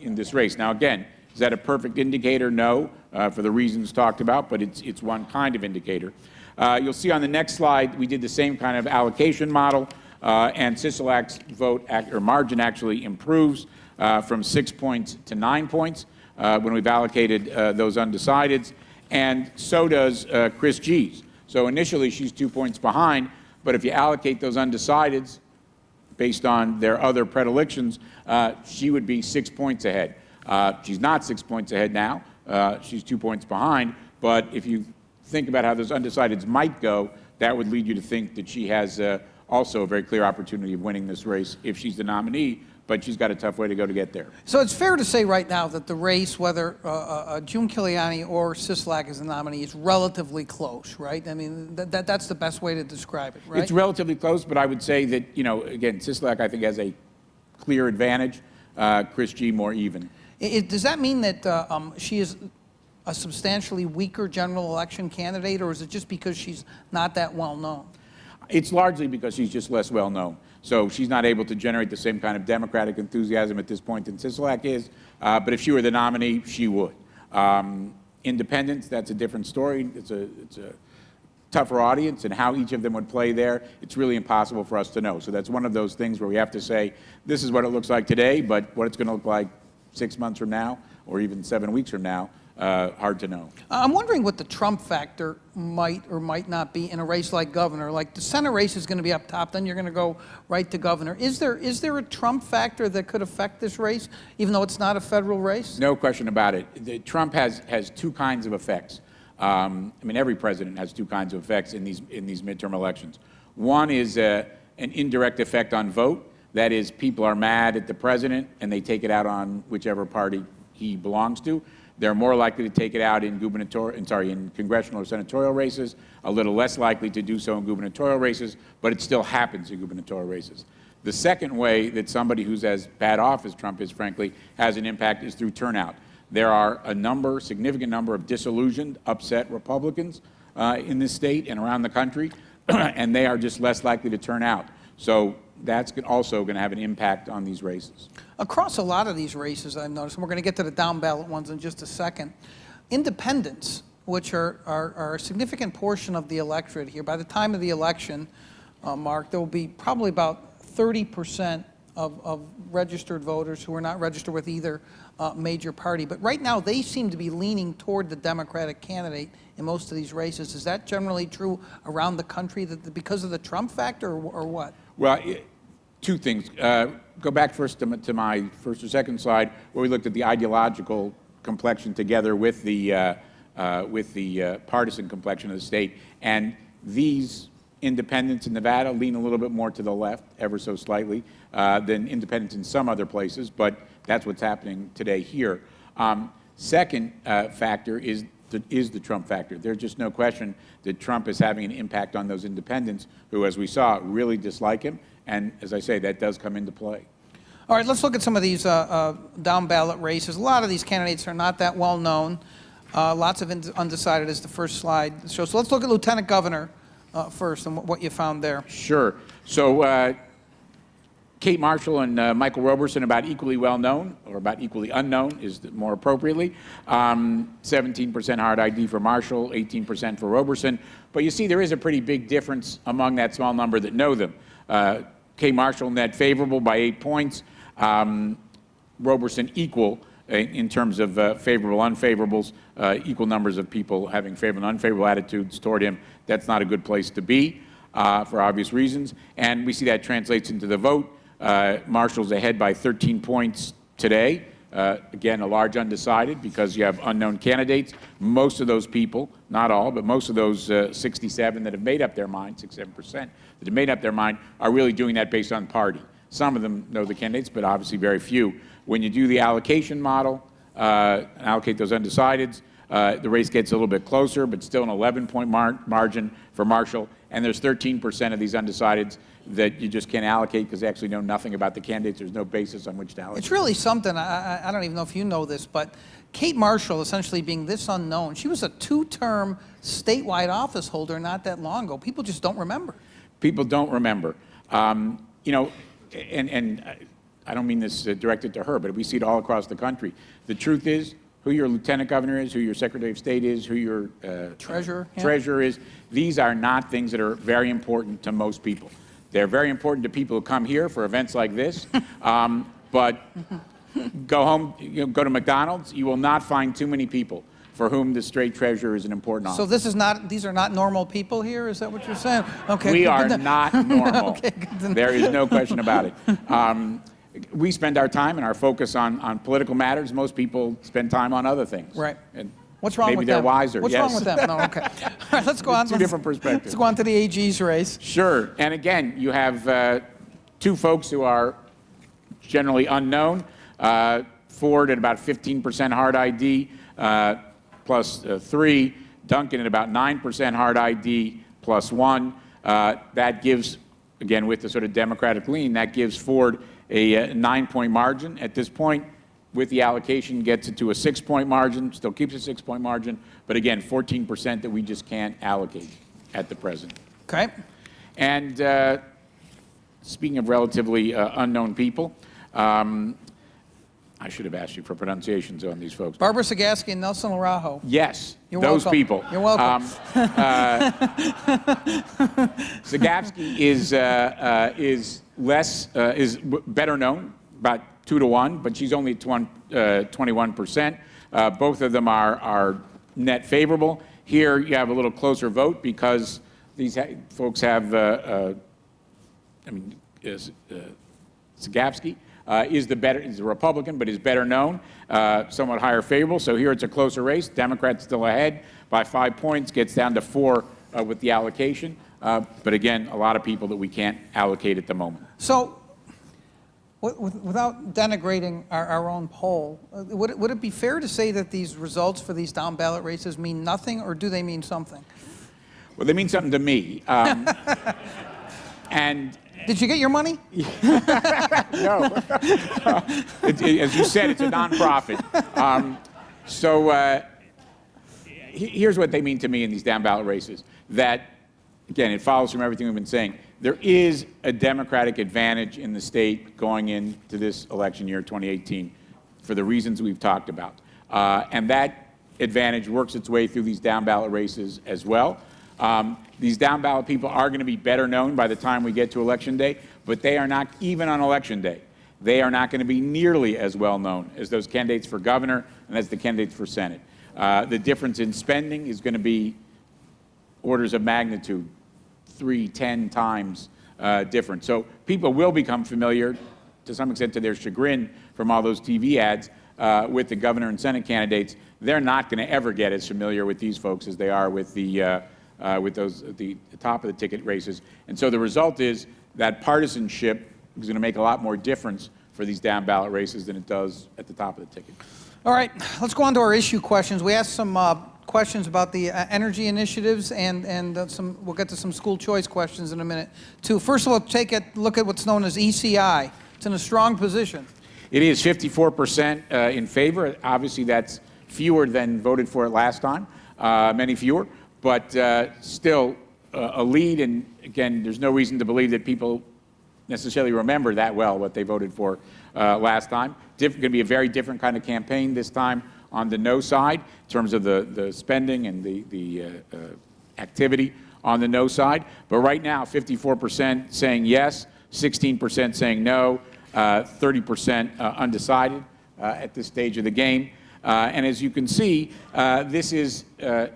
in this race. Now again, is that a perfect indicator? No, for the reasons talked about, but it's one kind of indicator. You'll see on the next slide, we did the same kind of allocation model, and Sisolak's vote or margin actually improves from 6 points to 9 points when we've allocated those undecideds, and so does Chris G's. So initially she's 2 points behind, but if you allocate those undecideds based on their other predilections, she would be 6 points ahead. She's not 6 points ahead now. She's 2 points behind, but if you think about how those undecideds might go, that would lead you to think that she has also a very clear opportunity of winning this race if she's the nominee, but she's got a tough way to go to get there. So it's fair to say right now that the race, whether June Kiliani or Sisolak is the nominee, is relatively close, right? I mean, that's the best way to describe it, right? It's relatively close, but I would say that, again, Sisolak, I think, has a clear advantage. Chris G more even. Does that mean that she is a substantially weaker general election candidate, or is it just because she's not that well known? It's largely because she's just less well known. So she's not able to generate the same kind of Democratic enthusiasm at this point than Sisolak is. But if she were the nominee, she would. Independents, that's a different story. It's a tougher audience and how each of them would play there, it's really impossible for us to know. So that's one of those things where we have to say, this is what it looks like today, but what it's going to look like 6 months from now or even 7 weeks from now, hard to know. I'm wondering what the Trump factor might or might not be in a race like governor. Like the Senate race is going to be up top, then you're going to go right to governor. Is there a Trump factor that could affect this race, even though it's not a federal race? No question about it. Trump has two kinds of effects. I mean, every president has two kinds of effects in these midterm elections. One is an indirect effect on vote. That is, people are mad at the president and they take it out on whichever party he belongs to. They're more likely to take it out in congressional or senatorial races, a little less likely to do so in gubernatorial races, but it still happens in gubernatorial races. The second way that somebody who's as bad off as Trump is, frankly, has an impact is through turnout. There are a significant number of disillusioned, upset Republicans in this state and around the country, and they are just less likely to turn out. So that's also going to have an impact on these races. Across a lot of these races, I've noticed, and we're going to get to the down ballot ones in just a second, independents, which are a significant portion of the electorate here, by the time of the election, Mark, there will be probably about 30% of registered voters who are not registered with either major party. But right now, they seem to be leaning toward the Democratic candidate in most of these races. Is that generally true around the country because of the Trump factor, or what? Well, two things. Go back first to my first or second slide, where we looked at the ideological complexion together with the partisan complexion of the state. And these independents in Nevada lean a little bit more to the left, ever so slightly, than independents in some other places, but that's what's happening today here. Second factor is the Trump factor. There's just no question that Trump is having an impact on those independents who, as we saw, really dislike him. And as I say, that does come into play. All right, let's look at some of these down ballot races. A lot of these candidates are not that well known. Lots of undecided is the first slide. So let's look at Lieutenant Governor first and what you found there. Sure. So Kate Marshall and Michael Roberson about equally well known, or about equally unknown is more appropriately. 17% hard ID for Marshall, 18% for Roberson. But you see there is a pretty big difference among that small number that know them. Kate Marshall net favorable by 8 points. Roberson equal in terms of favorable, unfavorables, equal numbers of people having favorable and unfavorable attitudes toward him. That's not a good place to be for obvious reasons. And we see that translates into the vote. Marshall's ahead by 13 points today. Again, a large undecided because you have unknown candidates. Most of those people, not all, but most of those 67 that have made up their mind, 67% that have made up their mind, are really doing that based on party. Some of them know the candidates, but obviously very few. When you do the allocation model, allocate those undecideds, the race gets a little bit closer, but still an 11-point margin for Marshall. And there's 13% of these undecideds that you just can't allocate because they actually know nothing about the candidates. There's no basis on which to allocate. It's really something. I don't even know if you know this, but Kate Marshall, essentially being this unknown, she was a 2-term statewide office holder not that long ago. People just don't remember. People don't remember. You know, and I don't mean this directed to her, but we see it all across the country. The truth is, who your lieutenant governor is, who your secretary of state is, who your treasurer is, these are not things that are very important to most people. They're very important to people who come here for events like this, but go home, go to McDonald's, you will not find too many people for whom the state treasurer is an important office. So these are not normal people here? Is that what you're saying? Okay. We are not normal. Okay, there is no question about it. We spend our time and our focus on political matters. Most people spend time on other things. Right. And what's wrong with them? Maybe they're wiser. What's wrong with them? No, okay. All right, let's go on. Two different perspectives. Let's go on to the AG's race. Sure. And again, you have two folks who are generally unknown. Ford at about 15% hard ID, plus 3. Duncan at about 9% hard ID, plus 1. That gives, again, with the sort of Democratic lean, that gives Ford a 9-point margin. At this point, with the allocation, gets it to a 6-point margin, still keeps a 6-point margin, but again, 14% that we just can't allocate at the present. Okay. And speaking of relatively unknown people, I'm I should have asked you for pronunciations on these folks. Barbara Sagaski and Nelson Larajo. Yes, You're those welcome. people. You're welcome. Sagavsky is better known, about 2 to 1, but she's only 21%. Both of them are net favorable. Here you have a little closer vote because these folks have, Sagavsky is a Republican, but is better known, somewhat higher favorable. So here it's a closer race. Democrats still ahead by 5 points, gets down to 4 with the allocation. But again, a lot of people that we can't allocate at the moment. So, without denigrating our own poll, would it be fair to say that these results for these down ballot races mean nothing, or do they mean something? Well, they mean something to me. And did you get your money? no. As you said, it's a nonprofit. Here's what they mean to me in these down ballot races. That, again, it follows from everything we've been saying. There is a Democratic advantage in the state going into this election year, 2018, for the reasons we've talked about. And that advantage works its way through these down ballot races as well. These down ballot people are going to be better known by the time we get to Election Day, but they are not, even on Election Day, they are not going to be nearly as well known as those candidates for governor and as the candidates for Senate. The difference in spending is going to be orders of magnitude, 3-10 times different. So people will become familiar, to some extent to their chagrin, from all those TV ads with the governor and Senate candidates. They're not going to ever get as familiar with these folks as they are with the top of the ticket races. And so the result is that partisanship is going to make a lot more difference for these down ballot races than it does at the top of the ticket. All right, let's go on to our issue questions. We asked some questions about the energy initiatives, and we'll get to some school choice questions in a minute, too. First of all, take a look at what's known as ECI. It's in a strong position. It is 54% in favor. Obviously, that's fewer than voted for it last time, many fewer, but still a lead. And again, there's no reason to believe that people necessarily remember that well what they voted for last time. Going to be a very different kind of campaign this time on the no side in terms of the spending and the activity on the no side. But right now, 54% saying yes, 16% saying no, 30% undecided at this stage of the game. And as you can see, this is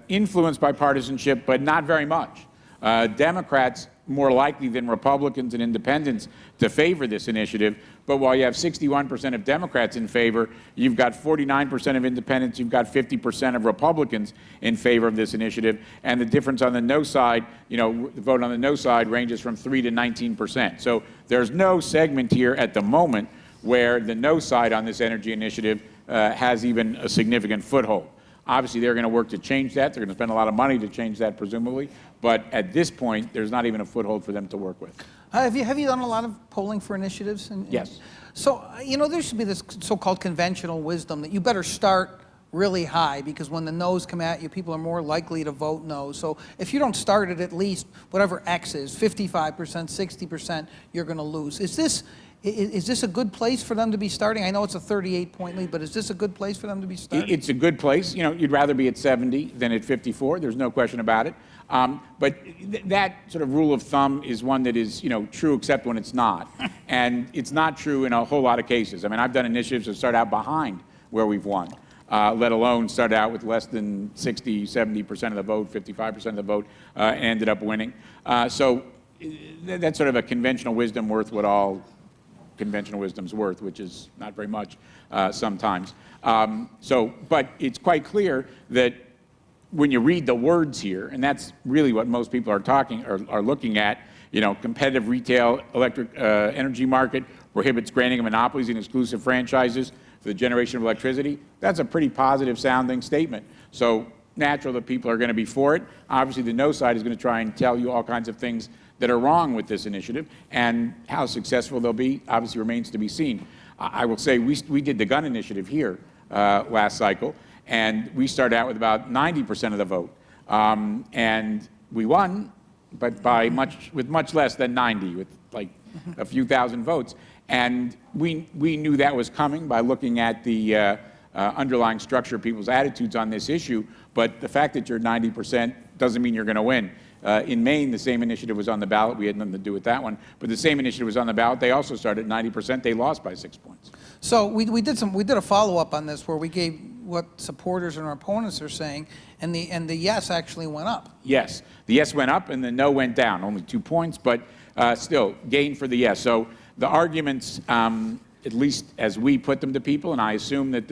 influenced by partisanship, but not very much. Democrats more likely than Republicans and independents to favor this initiative. But while you have 61% of Democrats in favor, you've got 49% of independents, you've got 50% of Republicans in favor of this initiative. And the difference on the no side, the vote on the no side ranges from 3 to 19%. So there's no segment here at the moment where the no side on this energy initiative has even a significant foothold. Obviously, they're going to work to change that. They're going to spend a lot of money to change that, presumably. But at this point, there's not even a foothold for them to work with. Have you done a lot of polling for initiatives? Yes. So, there should be this so-called conventional wisdom that you better start really high, because when the no's come at you, people are more likely to vote no. So if you don't start at least whatever X is, 55%, 60%, you're going to lose. Is this a good place for them to be starting? I know it's a 38-point lead, but is this a good place for them to be starting? It's a good place. You'd rather be at 70 than at 54. There's no question about it. But that sort of rule of thumb is one that is, true except when it's not. And it's not true in a whole lot of cases. I mean, I've done initiatives that start out behind where we've won, let alone start out with less than 60, 70% of the vote, 55% of the vote, and ended up winning. So that's sort of a conventional wisdom worth what all conventional wisdom's worth, which is not very much sometimes. But it's quite clear that when you read the words here, and that's really what most people are looking at, competitive retail electric energy market prohibits granting of monopolies and exclusive franchises for the generation of electricity. That's a pretty positive sounding statement. So natural that people are going to be for it. Obviously, the no side is going to try and tell you all kinds of things that are wrong with this initiative, and how successful they'll be obviously remains to be seen. I will say we did the gun initiative here last cycle, and we started out with about 90% of the vote, and we won, but with much less than 90, with like a few thousand votes. And we knew that was coming by looking at the underlying structure of people's attitudes on this issue. But the fact that you're 90% doesn't mean you're going to win. In Maine, the same initiative was on the ballot. We had nothing to do with that one. But the same initiative was on the ballot. They also started at 90%. They lost by 6 points. So we did a follow-up on this where we gave what supporters and our opponents are saying, and the yes actually went up. Yes. The yes went up and the no went down. Only 2 points, but still, gain for the yes. So the arguments, at least as we put them to people, and I assume that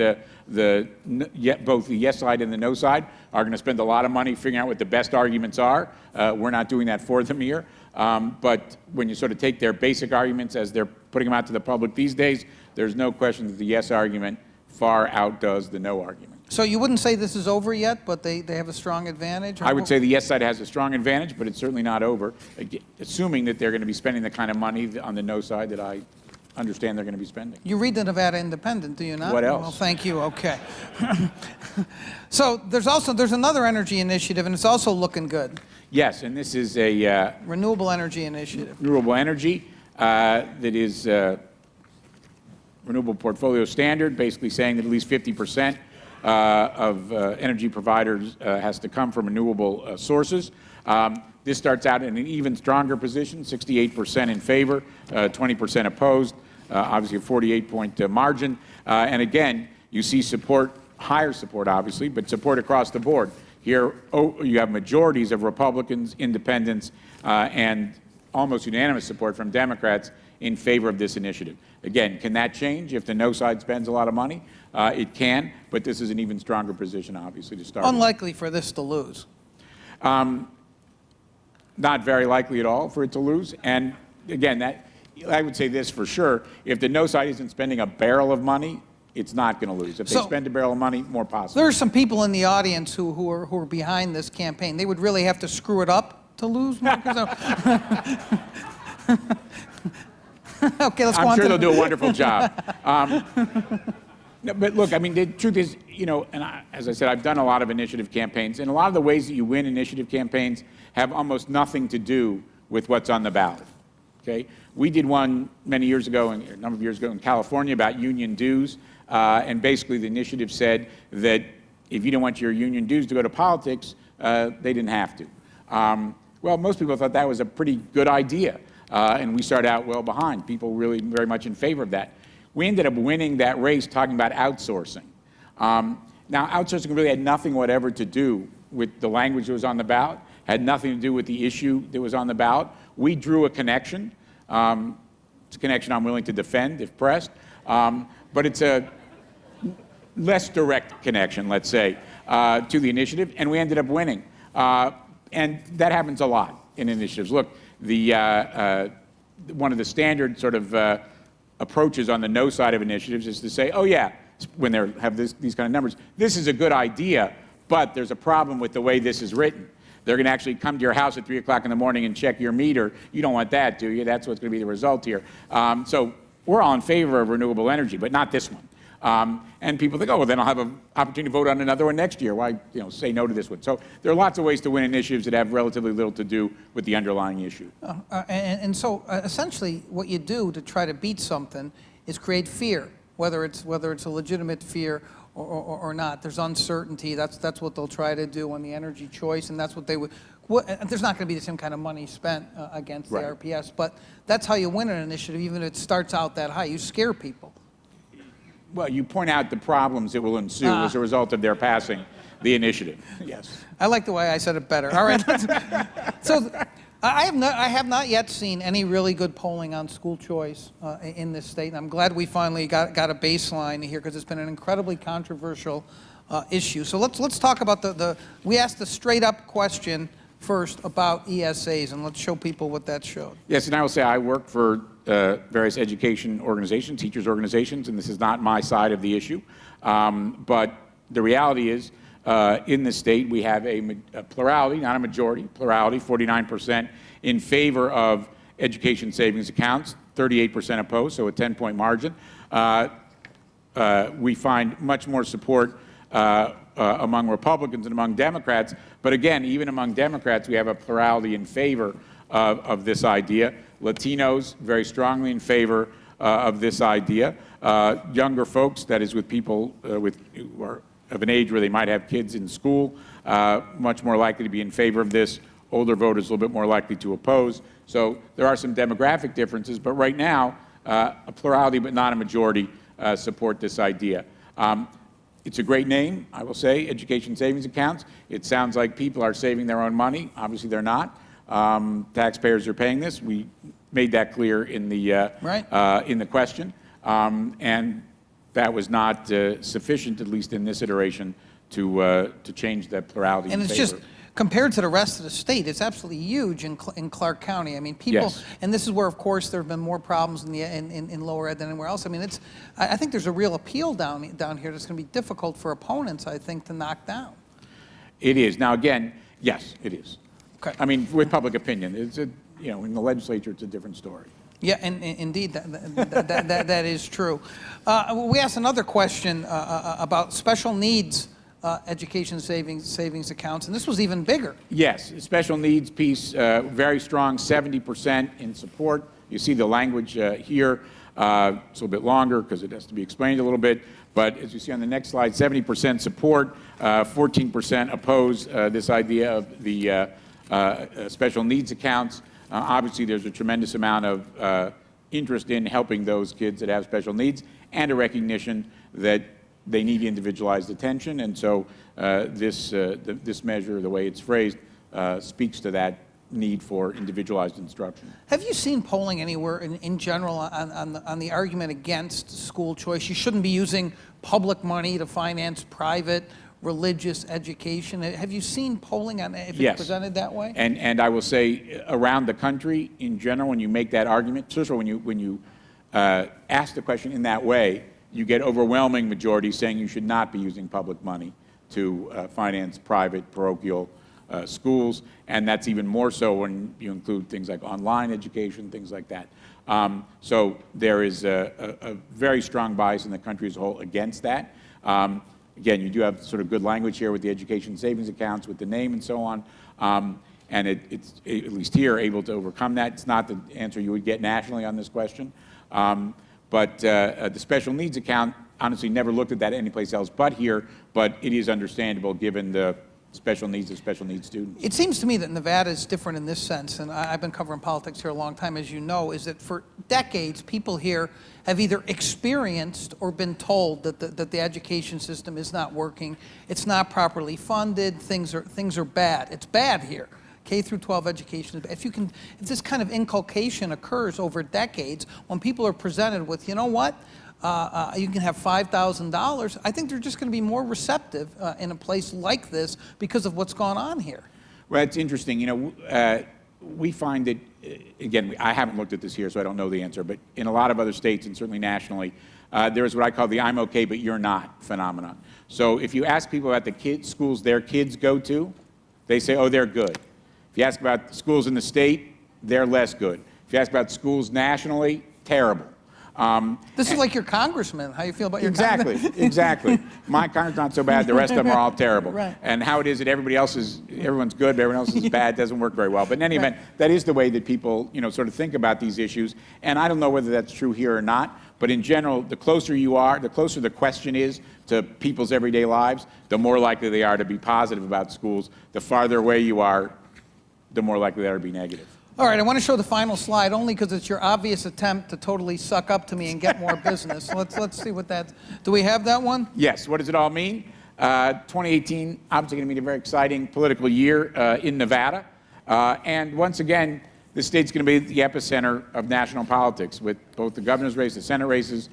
both the yes side and the no side are going to spend a lot of money figuring out what the best arguments are. We're not doing that for them here. But when you sort of take their basic arguments as they're putting them out to the public these days, there's no question that the yes argument far outdoes the no argument. So you wouldn't say this is over yet, but they have a strong advantage? I would say the yes side has a strong advantage, but it's certainly not over, assuming that they're going to be spending the kind of money on the no side that I understand they're going to be spending. You read the Nevada Independent, do you not? What else? Well, thank you. Okay. So there's another energy initiative, and it's also looking good. Yes, and this is a renewable energy initiative. Renewable energy that is renewable portfolio standard, basically saying that at least 50% of energy providers has to come from renewable sources. This starts out in an even stronger position, 68% in favor, 20% opposed, obviously a 48-point margin. And again, you see support, higher support obviously, but support across the board. Here you have majorities of Republicans, independents, and almost unanimous support from Democrats in favor of this initiative. Again, can that change if the no side spends a lot of money? It can, but this is an even stronger position, obviously, to start with. Unlikely for this to lose. Not very likely at all for it to lose. And again, I would say this for sure. If the no side isn't spending a barrel of money, it's not going to lose. If they spend a barrel of money, more possible. There are some people in the audience who are behind this campaign. They would really have to screw it up to lose, Marcus? Okay, let's go on. I'm sure they'll do a wonderful job. No, but look, I mean, the truth is, as I said, I've done a lot of initiative campaigns, and a lot of the ways that you win initiative campaigns have almost nothing to do with what's on the ballot. Okay, we did one many years ago, a number of years ago in California about union dues, and basically the initiative said that if you don't want your union dues to go to politics, they didn't have to. Well, most people thought that was a pretty good idea, and we started out well behind. People really very much in favor of that. We ended up winning that race talking about outsourcing. Now, outsourcing really had nothing whatever to do with the language that was on the ballot, had nothing to do with the issue that was on the ballot. We drew a connection. It's a connection I'm willing to defend if pressed, but it's a less direct connection, let's say, to the initiative, and we ended up winning. And that happens a lot in initiatives. Look, one of the standard sort of approaches on the no side of initiatives is to say, oh yeah, when they have these kind of numbers, this is a good idea, but there's a problem with the way this is written. They're going to actually come to your house at 3 o'clock in the morning and check your meter. You don't want that, do you? That's what's going to be the result here. So we're all in favor of renewable energy, but not this one. And people think, oh, well, then I'll have an opportunity to vote on another one next year. Why, say no to this one? So there are lots of ways to win initiatives that have relatively little to do with the underlying issue. So essentially, what you do to try to beat something is create fear, whether it's a legitimate fear or not. There's uncertainty. That's what they'll try to do on the energy choice, and that's what they would. There's not going to be the same kind of money spent against the RPS, but that's how you win an initiative, even if it starts out that high. You scare people. Well, you point out the problems that will ensue as a result of their passing the initiative. Yes. I like the way I said it better. All right. So I have not yet seen any really good polling on school choice in this state, and I'm glad we finally got a baseline here because it's been an incredibly controversial issue. So let's talk about we asked the straight up question first about ESAs, and let's show people what that showed. Yes, and I will say I work for various education organizations, teachers organizations, and this is not my side of the issue. But the reality is, in the state, we have a plurality, not a majority, plurality, 49% in favor of education savings accounts, 38% opposed, so a 10-point margin. We find much more support among Republicans and among Democrats, but again, even among Democrats, we have a plurality in favor of this idea. Latinos, very strongly in favor of this idea. Younger folks, that is with people who are of an age where they might have kids in school, much more likely to be in favor of this. Older voters a little bit more likely to oppose. So there are some demographic differences, but right now, a plurality but not a majority support this idea. It's a great name, I will say, education savings accounts. It sounds like people are saving their own money. Obviously, they're not. Taxpayers are paying this. We made that clear in the question, and that was not sufficient, at least in this iteration, to change that plurality. And it's just compared to the rest of the state, it's absolutely huge in Clark County. I mean, people, yes. And this is where, of course, there have been more problems in lower ed than anywhere else. I mean, I think there's a real appeal down here that's going to be difficult for opponents, I think, to knock down. It is. Now, again, yes, it is. Okay. I mean, with public opinion, in the legislature, it's a different story. Yeah, and indeed, that is true. We asked another question about special needs education savings accounts, and this was even bigger. Yes, special needs piece, very strong, 70% in support. You see the language here. It's a little bit longer because it has to be explained a little bit. But as you see on the next slide, 70% support, 14% oppose this idea of the special needs accounts. Obviously, there's a tremendous amount of interest in helping those kids that have special needs and a recognition that they need individualized attention, and so this measure, the way it's phrased, speaks to that need for individualized instruction. Have you seen polling anywhere in general on the argument against school choice? You shouldn't be using public money to finance private religious education. Have you seen polling on if Yes. it's presented that way? And I will say around the country in general, when you make that argument, first of all, when you ask the question in that way, you get overwhelming majorities saying you should not be using public money to finance private parochial schools, and that's even more so when you include things like online education, things like that. So there is a very strong bias in the country as a whole against that. Again, you do have sort of good language here with the education savings accounts, with the name and so on, and it's, at least here, able to overcome that. It's not the answer you would get nationally on this question. But the special needs account, honestly, never looked at that anyplace else but here, but it is understandable given the special needs of special needs students. It seems to me that Nevada is different in this sense, and I've been covering politics here a long time, as you know, is that for decades, people here have either experienced or been told that the education system is not working, it's not properly funded, things are bad. It's bad here. K through 12 education. If this kind of inculcation occurs over decades, when people are presented with, you know what, you can have $5,000, I think they're just going to be more receptive in a place like this because of what's gone on here. Well, it's interesting. We find that, again, I haven't looked at this here, so I don't know the answer, but in a lot of other states and certainly nationally, there is what I call the I'm okay, but you're not phenomenon. So if you ask people about the schools their kids go to, they say, oh, they're good. If you ask about schools in the state, they're less good. If you ask about schools nationally, terrible. This is like your congressman. How you feel about your Exactly, congressman? exactly. My congressman's not so bad. The rest of them are all terrible. Right. And how it is that everyone's good, but everyone else is bad doesn't work very well. But in any event, that is the way that people, sort of think about these issues. And I don't know whether that's true here or not. But in general, the closer you are, the closer the question is to people's everyday lives, the more likely they are to be positive about schools. The farther away you are, the more likely they are to be negative. All right, I want to show the final slide only because it's your obvious attempt to totally suck up to me and get more business. Let's see what that. Do we have that one? Yes. What does it all mean? 2018, obviously going to be a very exciting political year in Nevada. And once again, this state's going to be the epicenter of national politics with both the governor's race, the Senate races,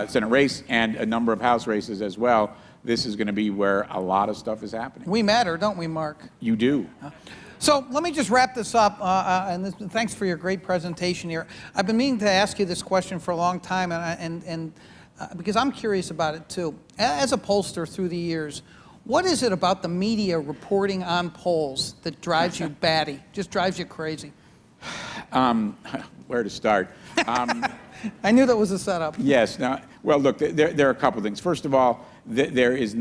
Senate race, and a number of House races as well. This is going to be where a lot of stuff is happening. We matter, don't we, Mark? You do. So let me just wrap this up, and thanks for your great presentation here. I've been meaning to ask you this question for a long time, and because I'm curious about it too. As a pollster through the years, what is it about the media reporting on polls that drives you batty, just drives you crazy? Where to start? I knew that was a setup. Yes. Now, well, look, there are a couple things. First of all, there is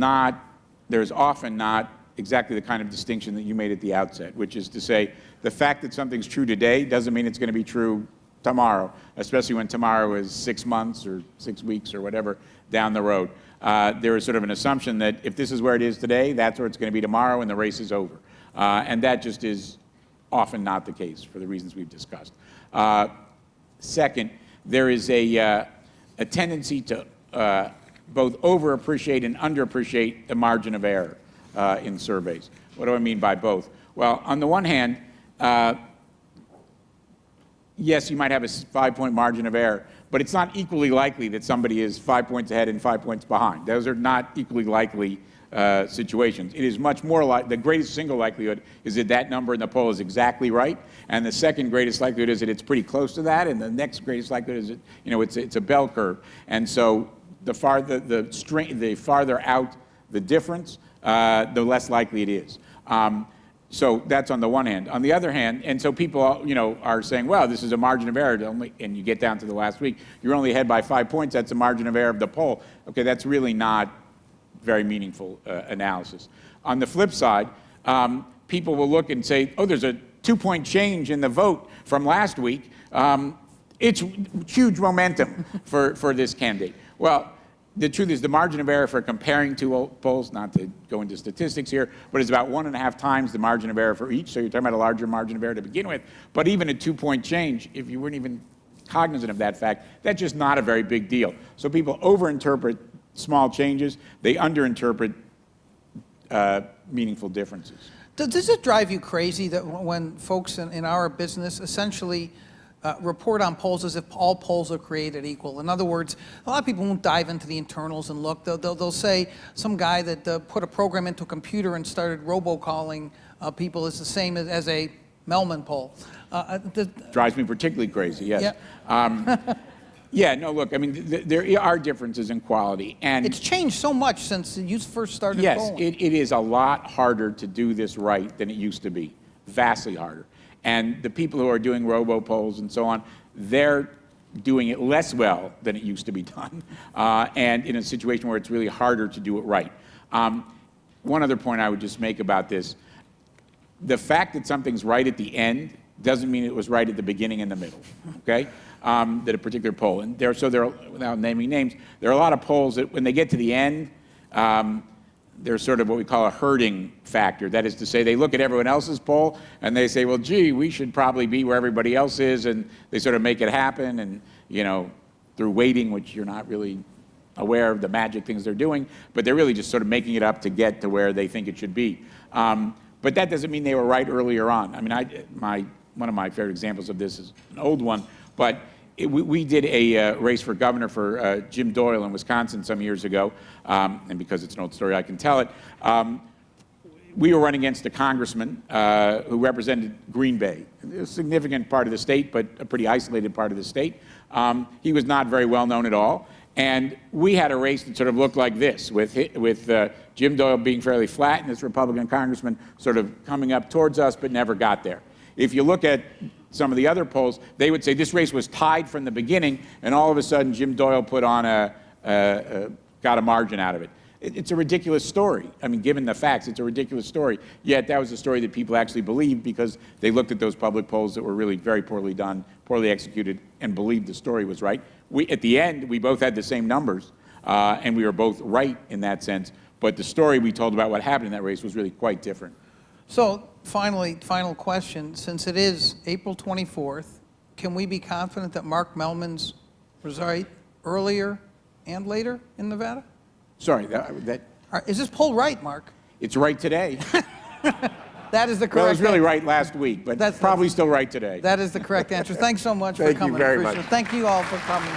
often not exactly the kind of distinction that you made at the outset, which is to say the fact that something's true today doesn't mean it's going to be true tomorrow, especially when tomorrow is 6 months or 6 weeks or whatever down the road. There is sort of an assumption that if this is where it is today, that's where it's going to be tomorrow, and the race is over. And that just is often not the case for the reasons we've discussed. Second, there is a tendency to both overappreciate and underappreciate the margin of error in surveys. What do I mean by both? Well, on the one hand, yes, you might have a 5-point margin of error, but it's not equally likely that somebody is 5 points ahead and 5 points behind. Those are not equally likely situations. It is much more like, the greatest single likelihood is that that number in the poll is exactly right, and the second greatest likelihood is that it's pretty close to that, and the next greatest likelihood is that, you know, it's a bell curve. And so the farther out the difference, the less likely it is. So that's on the one hand. On the other hand, and so people, you know, are saying, well, this is a margin of error, and you get down to the last week, you're only ahead by 5 points, that's a margin of error of the poll. Okay, that's really not very meaningful analysis. On the flip side, people will look and say, oh, there's a 2-point change in the vote from last week. It's huge momentum for this candidate. Well, the truth is the margin of error for comparing two polls, not to go into statistics here, but it's about 1.5 times the margin of error for each. So you're talking about a larger margin of error to begin with. But even a 2-point change, if you weren't even cognizant of that fact, that's just not a very big deal. So people overinterpret small changes. They underinterpret meaningful differences. Does it drive you crazy that when folks in our business essentially report on polls as if all polls are created equal? In other words, a lot of people won't dive into the internals and look. They'll say some guy that put a program into a computer and started robocalling people is the same as a Mellman poll. Drives me particularly crazy, yes. Yeah. Yeah, no, look, I mean, there are differences in quality. And it's changed so much since you first started polling. Yes, it is a lot harder to do this right than it used to be, vastly harder. And the people who are doing robopolls and so on, they're doing it less well than it used to be done, and in a situation where it's really harder to do it right. One other point I would just make about this, the fact that something's right at the end doesn't mean it was right at the beginning and the middle, okay? That a particular poll, and without naming names, there are a lot of polls that when they get to the end, there's sort of what we call a herding factor. That is to say, they look at everyone else's poll and they say, well, gee, we should probably be where everybody else is, and they sort of make it happen, and, you know, through weighting, which you're not really aware of the magic things they're doing, but they're really just sort of making it up to get to where they think it should be. But that doesn't mean they were right earlier on. I mean, one of my favorite examples of this is an old one, but we did a race for governor for Jim Doyle in Wisconsin some years ago, and because it's an old story, I can tell it. We were running against a congressman who represented Green Bay, a significant part of the state, but a pretty isolated part of the state. He was not very well known at all, and we had a race that sort of looked like this, with Jim Doyle being fairly flat and this Republican congressman sort of coming up towards us, but never got there. If you look at some of the other polls, they would say this race was tied from the beginning, and all of a sudden Jim Doyle put on got a margin out of it. It's a ridiculous story. I mean, given the facts, it's a ridiculous story. Yet that was a story that people actually believed because they looked at those public polls that were really very poorly done, poorly executed, and believed the story was right. At the end, we both had the same numbers, and we were both right in that sense. But the story we told about what happened in that race was really quite different. So finally, final question. Since it is April 24th, can we be confident that Mark Mellman's was right earlier and later in Nevada? Sorry, Is this poll right, Mark? it's right today. That is the correct Well, it was really answer. right last week, but That's probably still right today. That is the correct answer. Thanks so much for Thank you coming. very Appreciate much. it. Thank you all for coming.